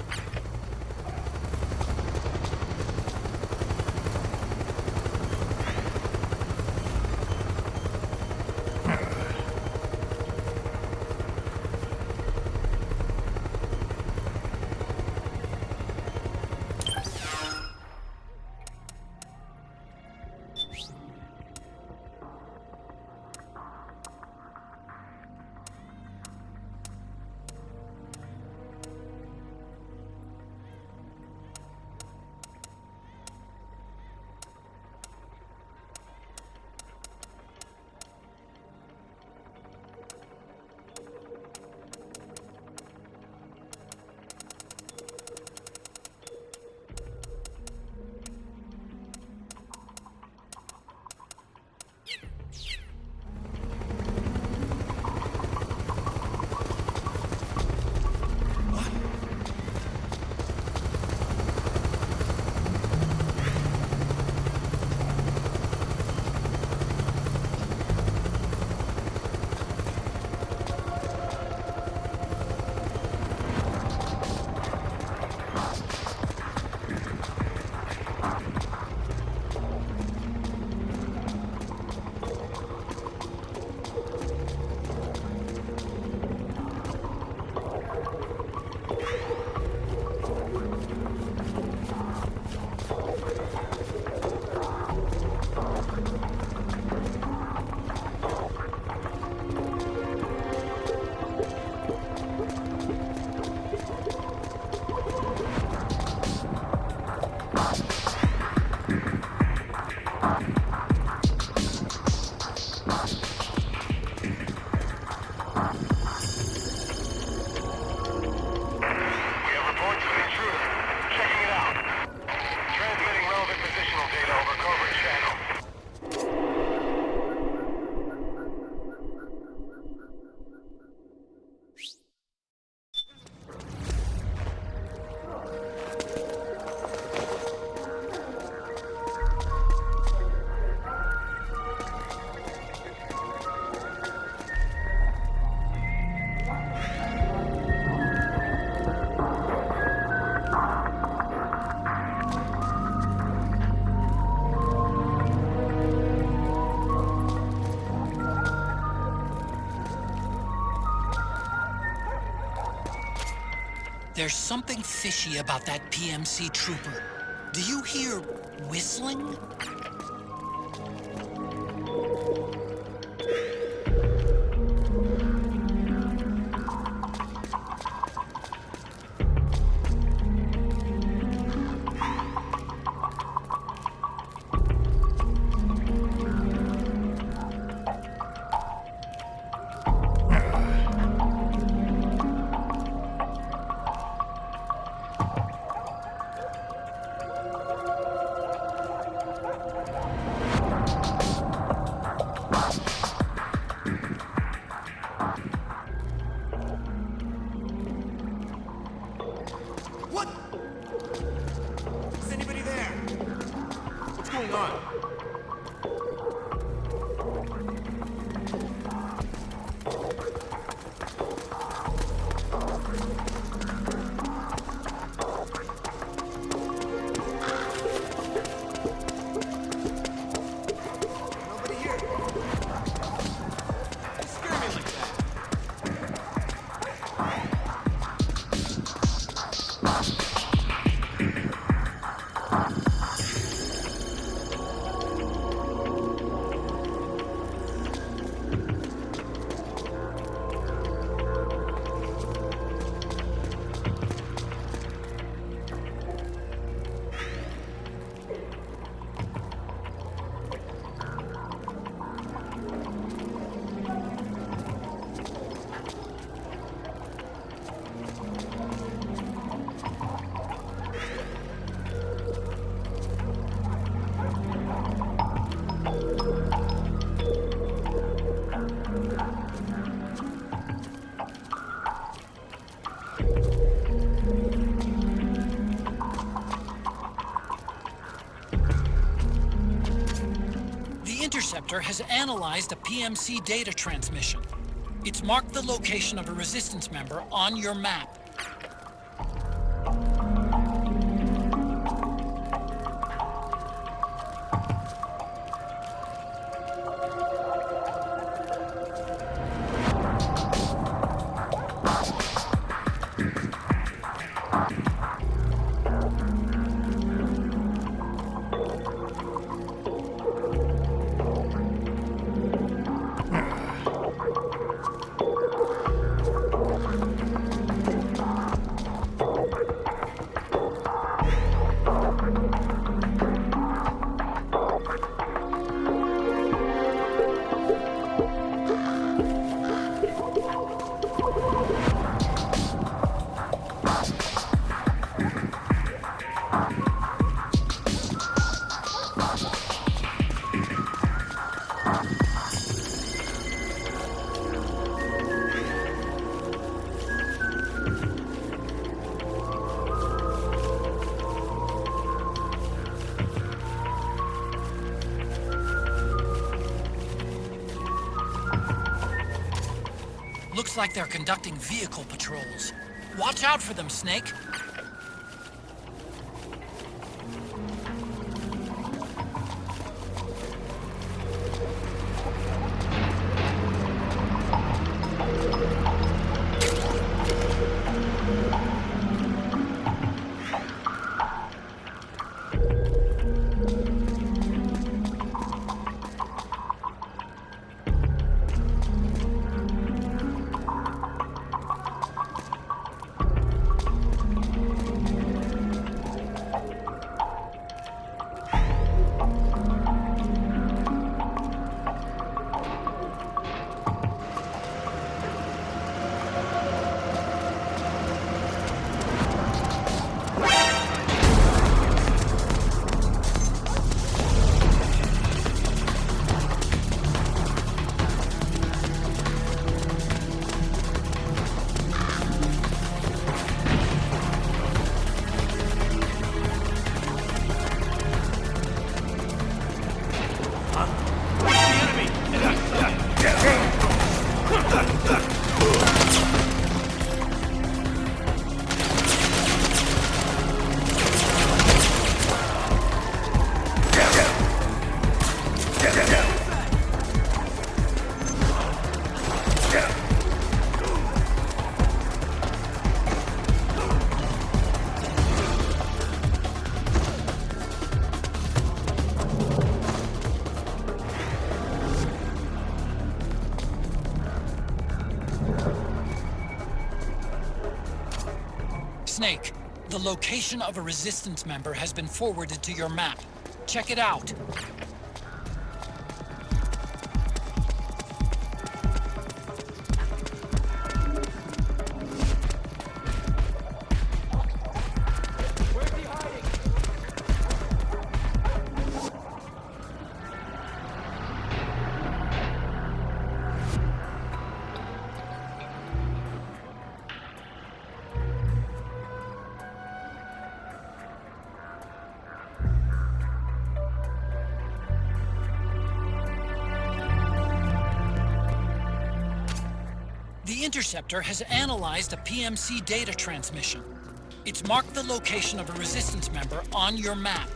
There's something fishy about that PMC trooper. Do you hear whistling? Interceptor has analyzed a PMC data transmission. It's marked the location of a Resistance member on your map. Looks like they're conducting vehicle patrols. Watch out for them, Snake. Snake, the location of a Resistance member has been forwarded to your map. Check it out. The Interceptor has analyzed a PMC data transmission. It's marked the location of a Resistance member on your map.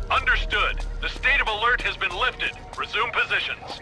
Understood. The state of alert has been lifted. Resume positions.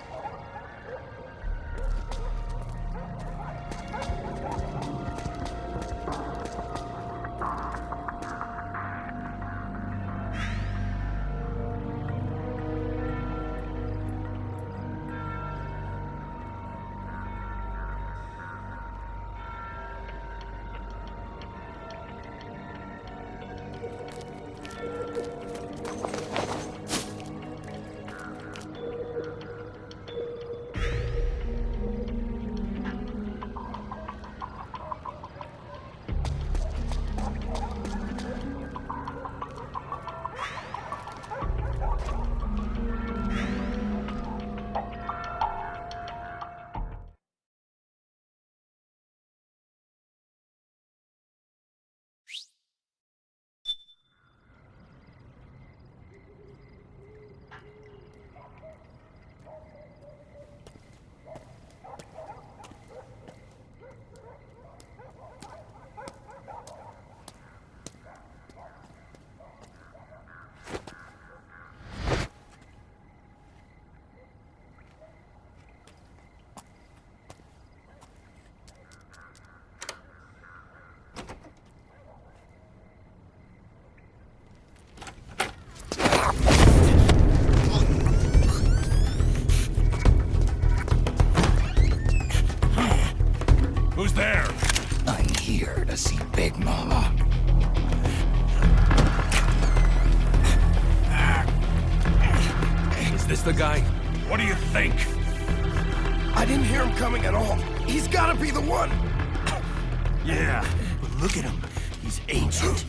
What do you think? I didn't hear him coming at all. He's gotta be the one! Yeah, but look at him. He's ancient.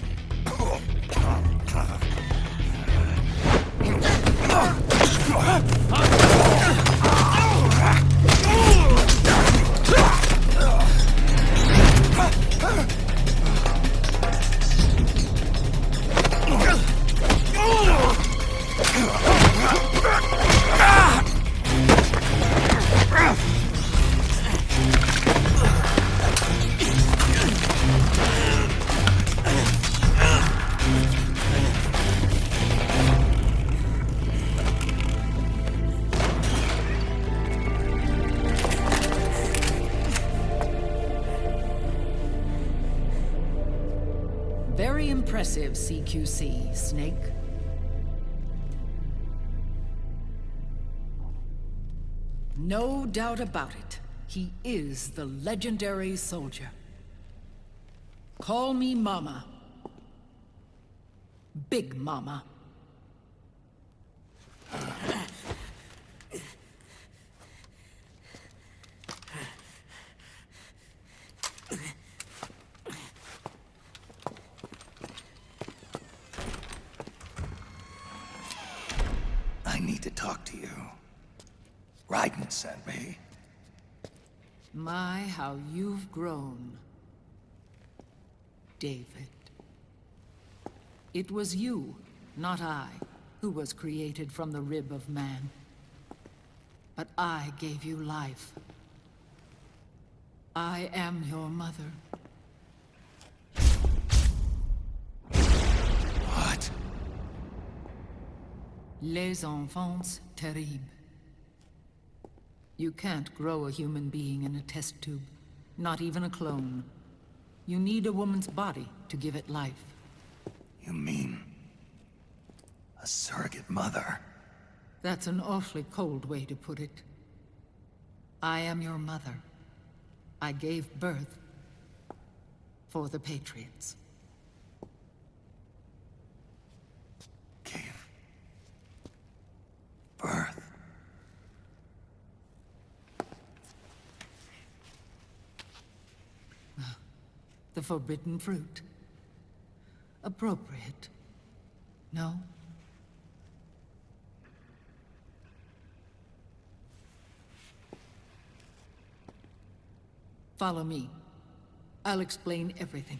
Very impressive, CQC, Snake. No doubt about it. He is the legendary soldier. Call me Mama. Big Mama. I need to talk to you. Raiden sent me. My, how you've grown, David. It was you, not I, who was created from the rib of man. But I gave you life. I am your mother. What? Les enfants terribles. You can't grow a human being in a test tube, not even a clone. You need a woman's body to give it life. You mean... a surrogate mother? That's an awfully cold way to put it. I am your mother. I gave birth for the Patriots. Gave birth? The forbidden fruit. Appropriate. No? Follow me. I'll explain everything.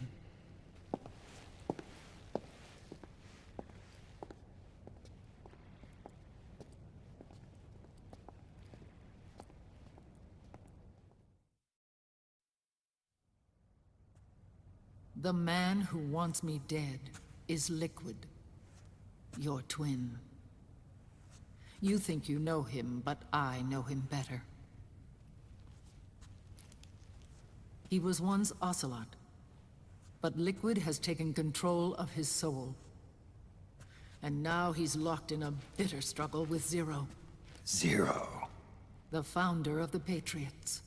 The man who wants me dead is Liquid, your twin. You think you know him, but I know him better. He was once Ocelot, but Liquid has taken control of his soul. And now he's locked in a bitter struggle with Zero. Zero? The founder of the Patriots.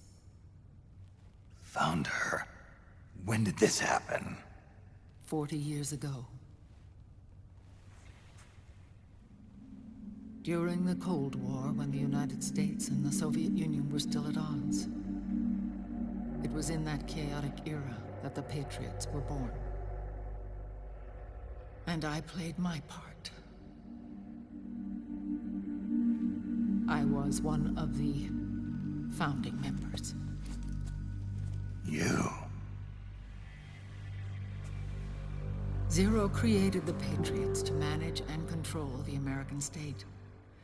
Founder? When did this happen? 40 years ago. During the Cold War, when the United States and the Soviet Union were still at odds. It was in that chaotic era that the Patriots were born. And I played my part. I was one of the founding members. You? Zero created the Patriots to manage and control the American state.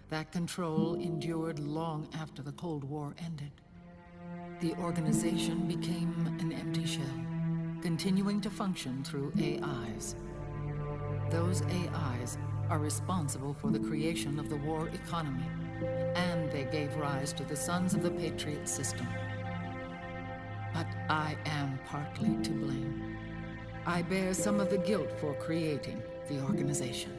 That control endured long after the Cold War ended. The organization became an empty shell, continuing to function through AIs. Those AIs are responsible for the creation of the war economy, and they gave rise to the Sons of the Patriot system. But I am partly to blame. I bear some of the guilt for creating the organization.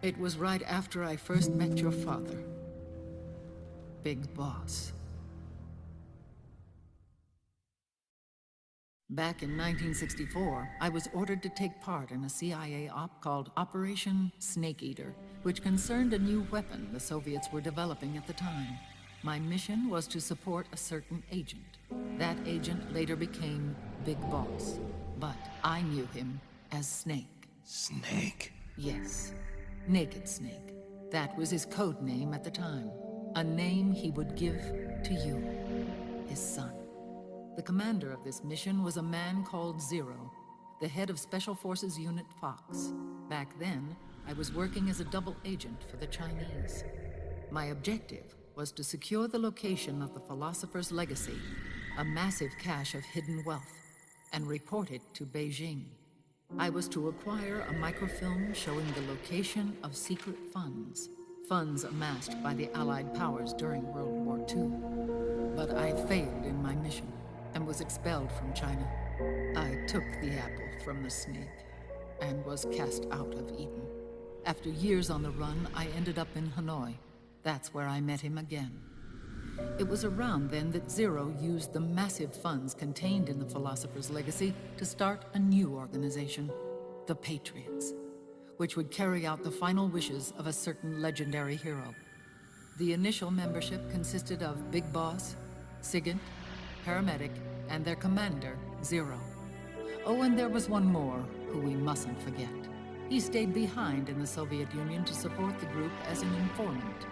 It was right after I first met your father, Big Boss. Back in 1964, I was ordered to take part in a CIA op called Operation Snake Eater, which concerned a new weapon the Soviets were developing at the time. My mission was to support a certain agent. That agent later became Big Boss, but I knew him as Snake. Snake? Yes, Naked Snake. That was his code name at the time. A name he would give to you, his son. The commander of this mission was a man called Zero, the head of Special Forces Unit Fox. Back then, I was working as a double agent for the Chinese. My objective was to secure the location of the Philosopher's Legacy, a massive cache of hidden wealth, and report it to Beijing. I was to acquire a microfilm showing the location of secret funds, funds amassed by the Allied powers during World War II. But I failed in my mission and was expelled from China. I took the apple from the snake and was cast out of Eden. After years on the run, I ended up in Hanoi. That's where I met him again. It was around then that Zero used the massive funds contained in the Philosopher's Legacy to start a new organization, the Patriots, which would carry out the final wishes of a certain legendary hero. The initial membership consisted of Big Boss, Sigint, Paramedic, and their commander, Zero. Oh, and there was one more who we mustn't forget. He stayed behind in the Soviet Union to support the group as an informant,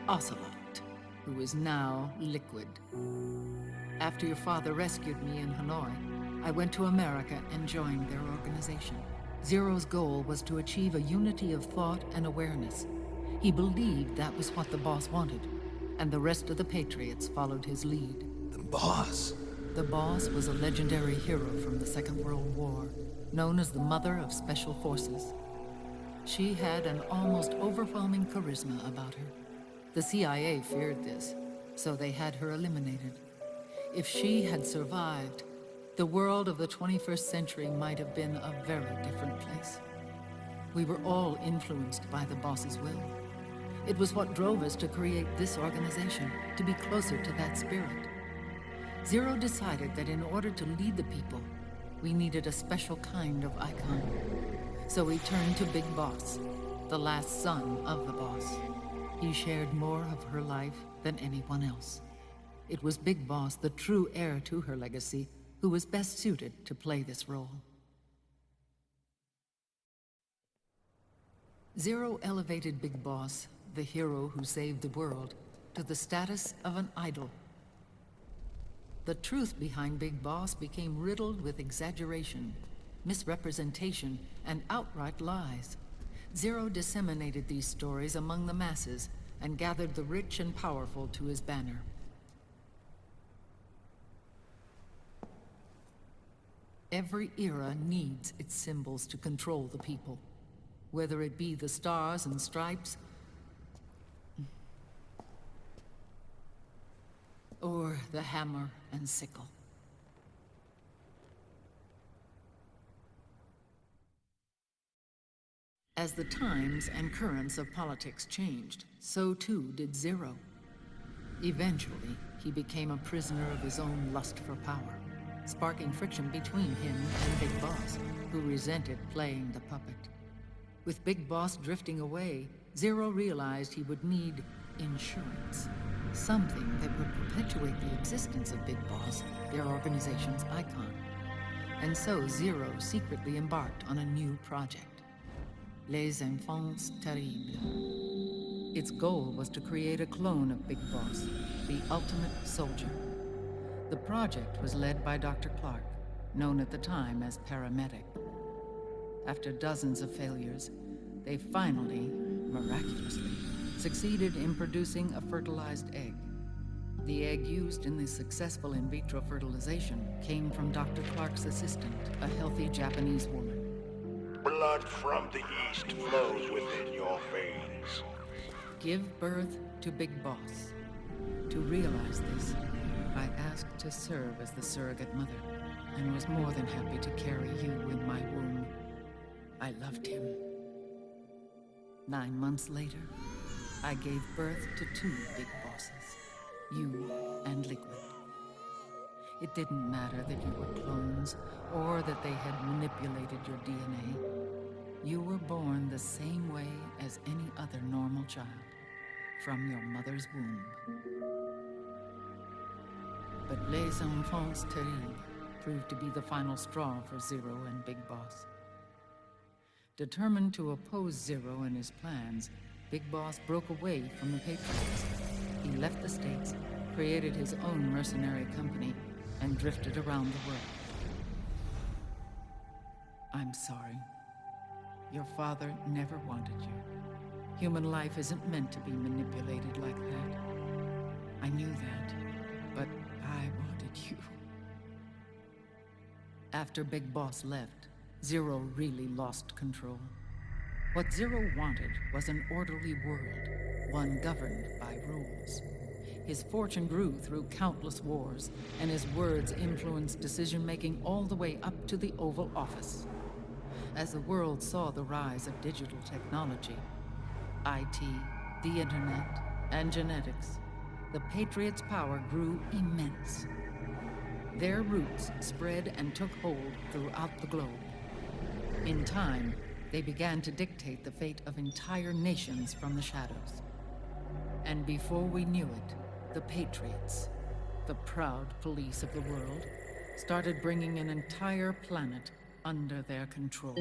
Ocelot, who is now Liquid. After your father rescued me in Hanoi, I went to America and joined their organization. Zero's goal was to achieve a unity of thought and awareness. He believed that was what the boss wanted, and the rest of the Patriots followed his lead. The boss? The boss was a legendary hero from the Second World War, known as the Mother of Special Forces. She had an almost overwhelming charisma about her. The CIA feared this, so they had her eliminated. If she had survived, the world of the 21st century might have been a very different place. We were all influenced by the boss's will. It was what drove us to create this organization, to be closer to that spirit. Zero decided that in order to lead the people, we needed a special kind of icon. So we turned to Big Boss, the last son of the boss. He shared more of her life than anyone else. It was Big Boss, the true heir to her legacy, who was best suited to play this role. Zero elevated Big Boss, the hero who saved the world, to the status of an idol. The truth behind Big Boss became riddled with exaggeration, misrepresentation, and outright lies. Zero disseminated these stories among the masses and gathered the rich and powerful to his banner. Every era needs its symbols to control the people, whether it be the stars and stripes, or the hammer and sickle. As the times and currents of politics changed, so too did Zero. Eventually, he became a prisoner of his own lust for power, sparking friction between him and Big Boss, who resented playing the puppet. With Big Boss drifting away, Zero realized he would need insurance. Something that would perpetuate the existence of Big Boss, their organization's icon. And so Zero secretly embarked on a new project, Les Enfants Terribles. Its goal was to create a clone of Big Boss, the ultimate soldier. The project was led by Dr. Clark, known at the time as Paramedic. After dozens of failures, they finally, miraculously, succeeded in producing a fertilized egg. The egg used in the successful in vitro fertilization came from Dr. Clark's assistant, a healthy Japanese woman. Blood from the east flows within your veins. Give birth to Big Boss. To realize this, I asked to serve as the surrogate mother, and was more than happy to carry you in my womb. I loved him. 9 months later, I gave birth to 2 Big Bosses, you and Liquid. It didn't matter that you were clones, or that they had manipulated your DNA. You were born the same way as any other normal child, from your mother's womb. But Les Enfants Terribles proved to be the final straw for Zero and Big Boss. Determined to oppose Zero and his plans, Big Boss broke away from the Patriots. He left the States, created his own mercenary company, and drifted around the world. I'm sorry. Your father never wanted you. Human life isn't meant to be manipulated like that. I knew that, but I wanted you. After Big Boss left, Zero really lost control. What Zero wanted was an orderly world, one governed by rules. His fortune grew through countless wars, and his words influenced decision-making all the way up to the Oval Office. As the world saw the rise of digital technology, IT, the internet, and genetics, the Patriots' power grew immense. Their roots spread and took hold throughout the globe. In time, they began to dictate the fate of entire nations from the shadows. And before we knew it, the Patriots, the proud police of the world, started bringing an entire planet under their control.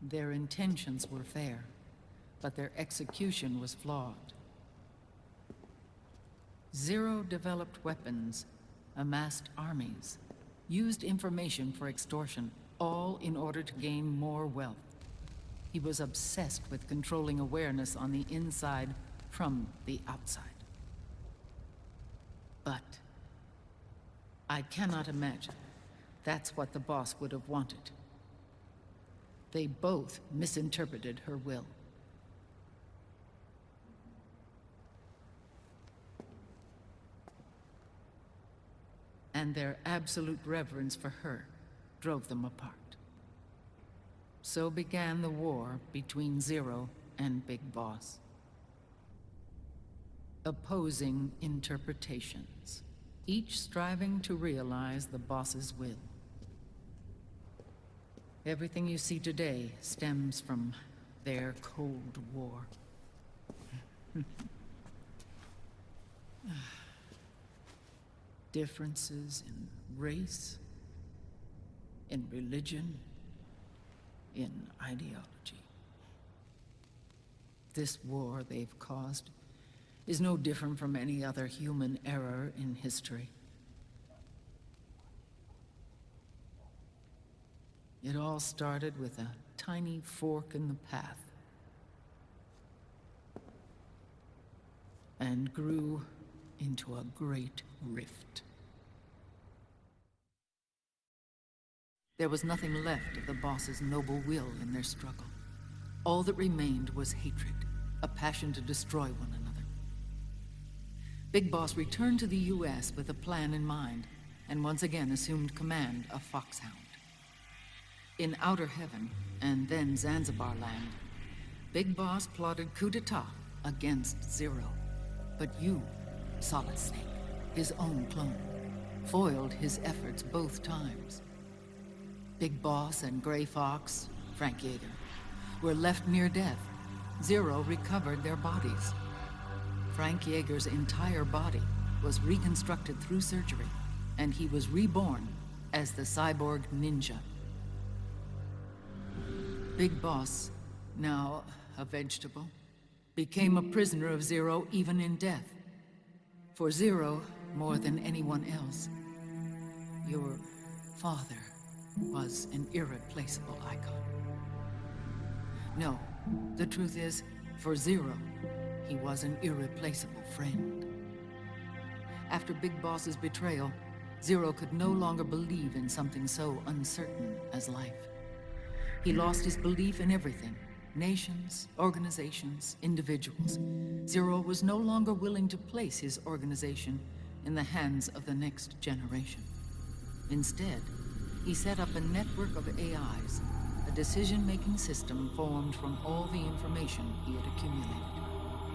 Their intentions were fair, but their execution was flawed. Zero developed weapons, amassed armies, used information for extortion, all in order to gain more wealth. He was obsessed with controlling awareness on the inside from the outside. But I cannot imagine that's what the boss would have wanted. They both misinterpreted her will. And their absolute reverence for her drove them apart. So began the war between Zero and Big Boss. Opposing interpretations, each striving to realize the boss's will. Everything you see today stems from their Cold War. Differences in race, in religion, in ideology. This war they've caused is no different from any other human error in history. It all started with a tiny fork in the path, and grew into a great rift. There was nothing left of the boss's noble will in their struggle. All that remained was hatred, a passion to destroy one another. Big Boss returned to the US with a plan in mind, and once again assumed command of Foxhound. In Outer Heaven, and then Zanzibar Land, Big Boss plotted coup d'etat against Zero. But you, Solid Snake, his own clone, foiled his efforts both times. Big Boss and Gray Fox, Frank Yeager, were left near death. Zero recovered their bodies. Frank Yeager's entire body was reconstructed through surgery, and he was reborn as the cyborg ninja. Big Boss, now a vegetable, became a prisoner of Zero even in death. For Zero, more than anyone else, your father was an irreplaceable icon. No, the truth is, for Zero, he was an irreplaceable friend. After Big Boss's betrayal, Zero could no longer believe in something so uncertain as life. He lost his belief in everything, Nations, organizations, individuals. Zero was no longer willing to place his organization in the hands of the next generation. Instead, he set up a network of AIs, a decision-making system formed from all the information he had accumulated.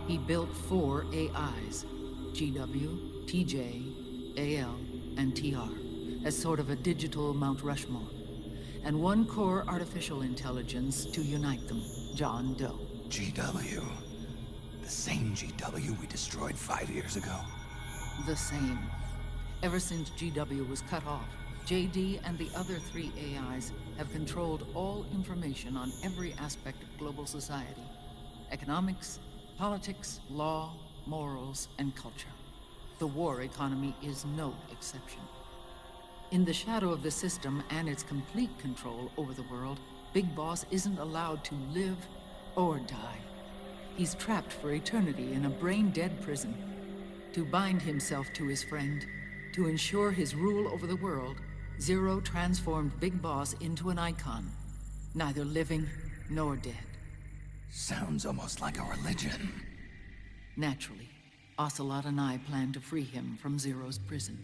He built 4 AIs, GW, TJ, AL, and TR, as sort of a digital Mount Rushmore, and 1 core artificial intelligence to unite them, John Doe. GW. The same GW we destroyed 5 years ago. The same. Ever since GW was cut off, JD and the other 3 AIs have controlled all information on every aspect of global society. Economics, politics, law, morals, and culture. The war economy is no exception. In the shadow of the system and its complete control over the world, Big Boss isn't allowed to live or die. He's trapped for eternity in a brain-dead prison. To bind himself to his friend, to ensure his rule over the world, Zero transformed Big Boss into an icon, neither living nor dead. Sounds almost like a religion. Naturally, Ocelot and I plan to free him from Zero's prison.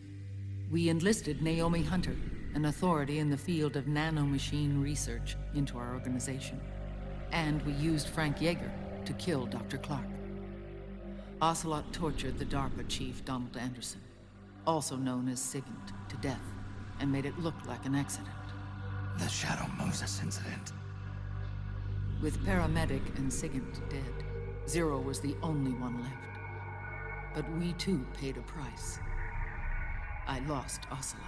We enlisted Naomi Hunter, an authority in the field of nanomachine research, into our organization. And we used Frank Yeager to kill Dr. Clark. Ocelot tortured the DARPA chief, Donald Anderson, also known as Sigint, to death, and made it look like an accident. The Shadow Moses incident. With Paramedic and Sigint dead, Zero was the only one left. But we too paid a price. I lost Ocelot.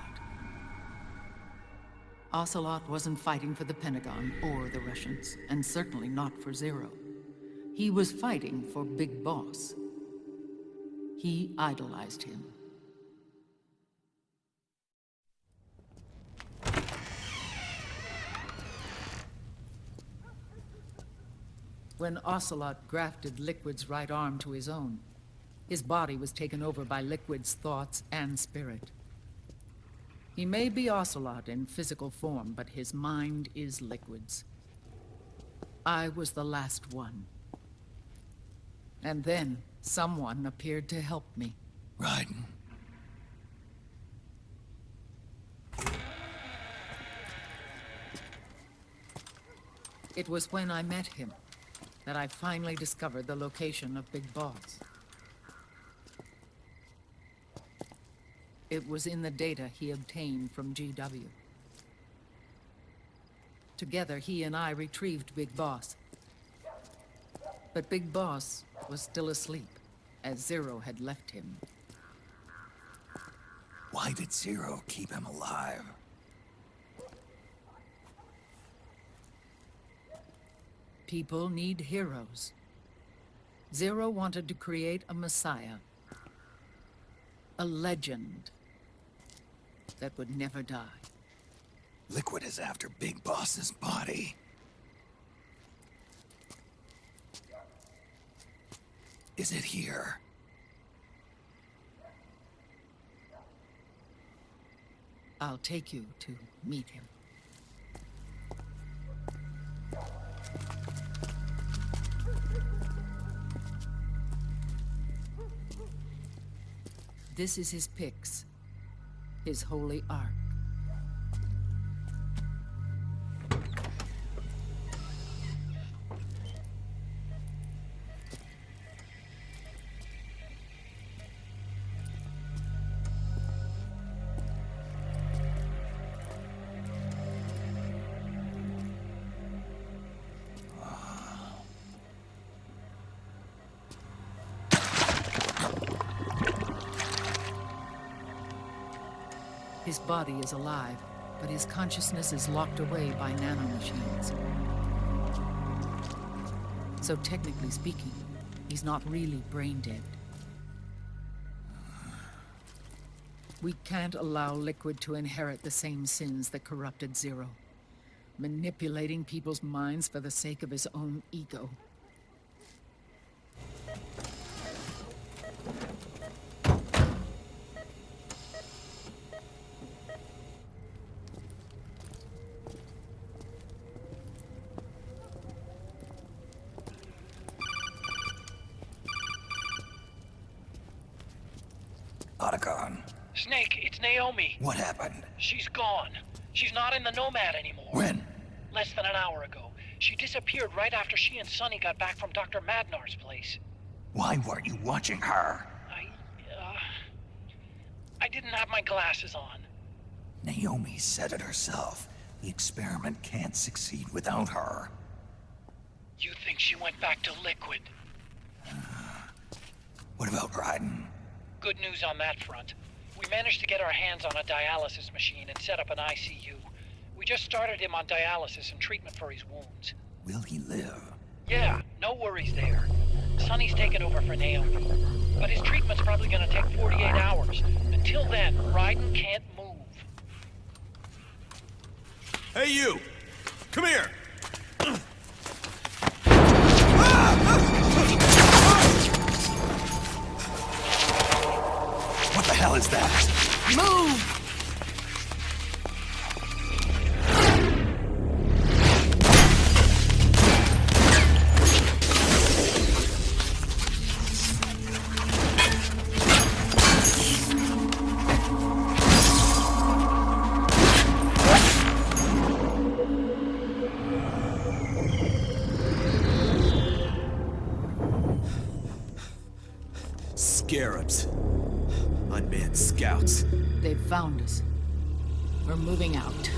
Ocelot wasn't fighting for the Pentagon or the Russians, and certainly not for Zero. He was fighting for Big Boss. He idolized him. When Ocelot grafted Liquid's right arm to his own, his body was taken over by Liquid's thoughts and spirit. He may be Ocelot in physical form, but his mind is Liquid's. I was the last one. And then someone appeared to help me. Raiden. It was when I met him that I finally discovered the location of Big Boss. It was in the data he obtained from GW. Together, he and I retrieved Big Boss. But Big Boss was still asleep, as Zero had left him. Why did Zero keep him alive? People need heroes. Zero wanted to create a messiah. A legend that would never die. Liquid is after Big Boss's body. Is it here? I'll take you to meet him. This is his Pyx, his holy ark. His body is alive, but his consciousness is locked away by nanomachines. So technically speaking, he's not really brain dead. We can't allow Liquid to inherit the same sins that corrupted Zero, manipulating people's minds for the sake of his own ego. Otacon. Snake, it's Naomi. What happened? She's gone. She's not in the Nomad anymore. When? Less than an hour ago. She disappeared right after she and Sonny got back from Dr. Madnar's place. Why weren't you watching her? I didn't have my glasses on. Naomi said it herself. The experiment can't succeed without her. You think she went back to Liquid? What about Raiden? Good news on that front. We managed to get our hands on a dialysis machine and set up an ICU. We just started him on dialysis and treatment for his wounds. Will he live? Yeah, no worries there. Sonny's taken over for Naomi. But his treatment's probably gonna take 48 hours. Until then, Raiden can't move. Hey, you! Come here! What the hell is that? Move! Scarabs. Unmanned scouts. They've found us. We're moving out.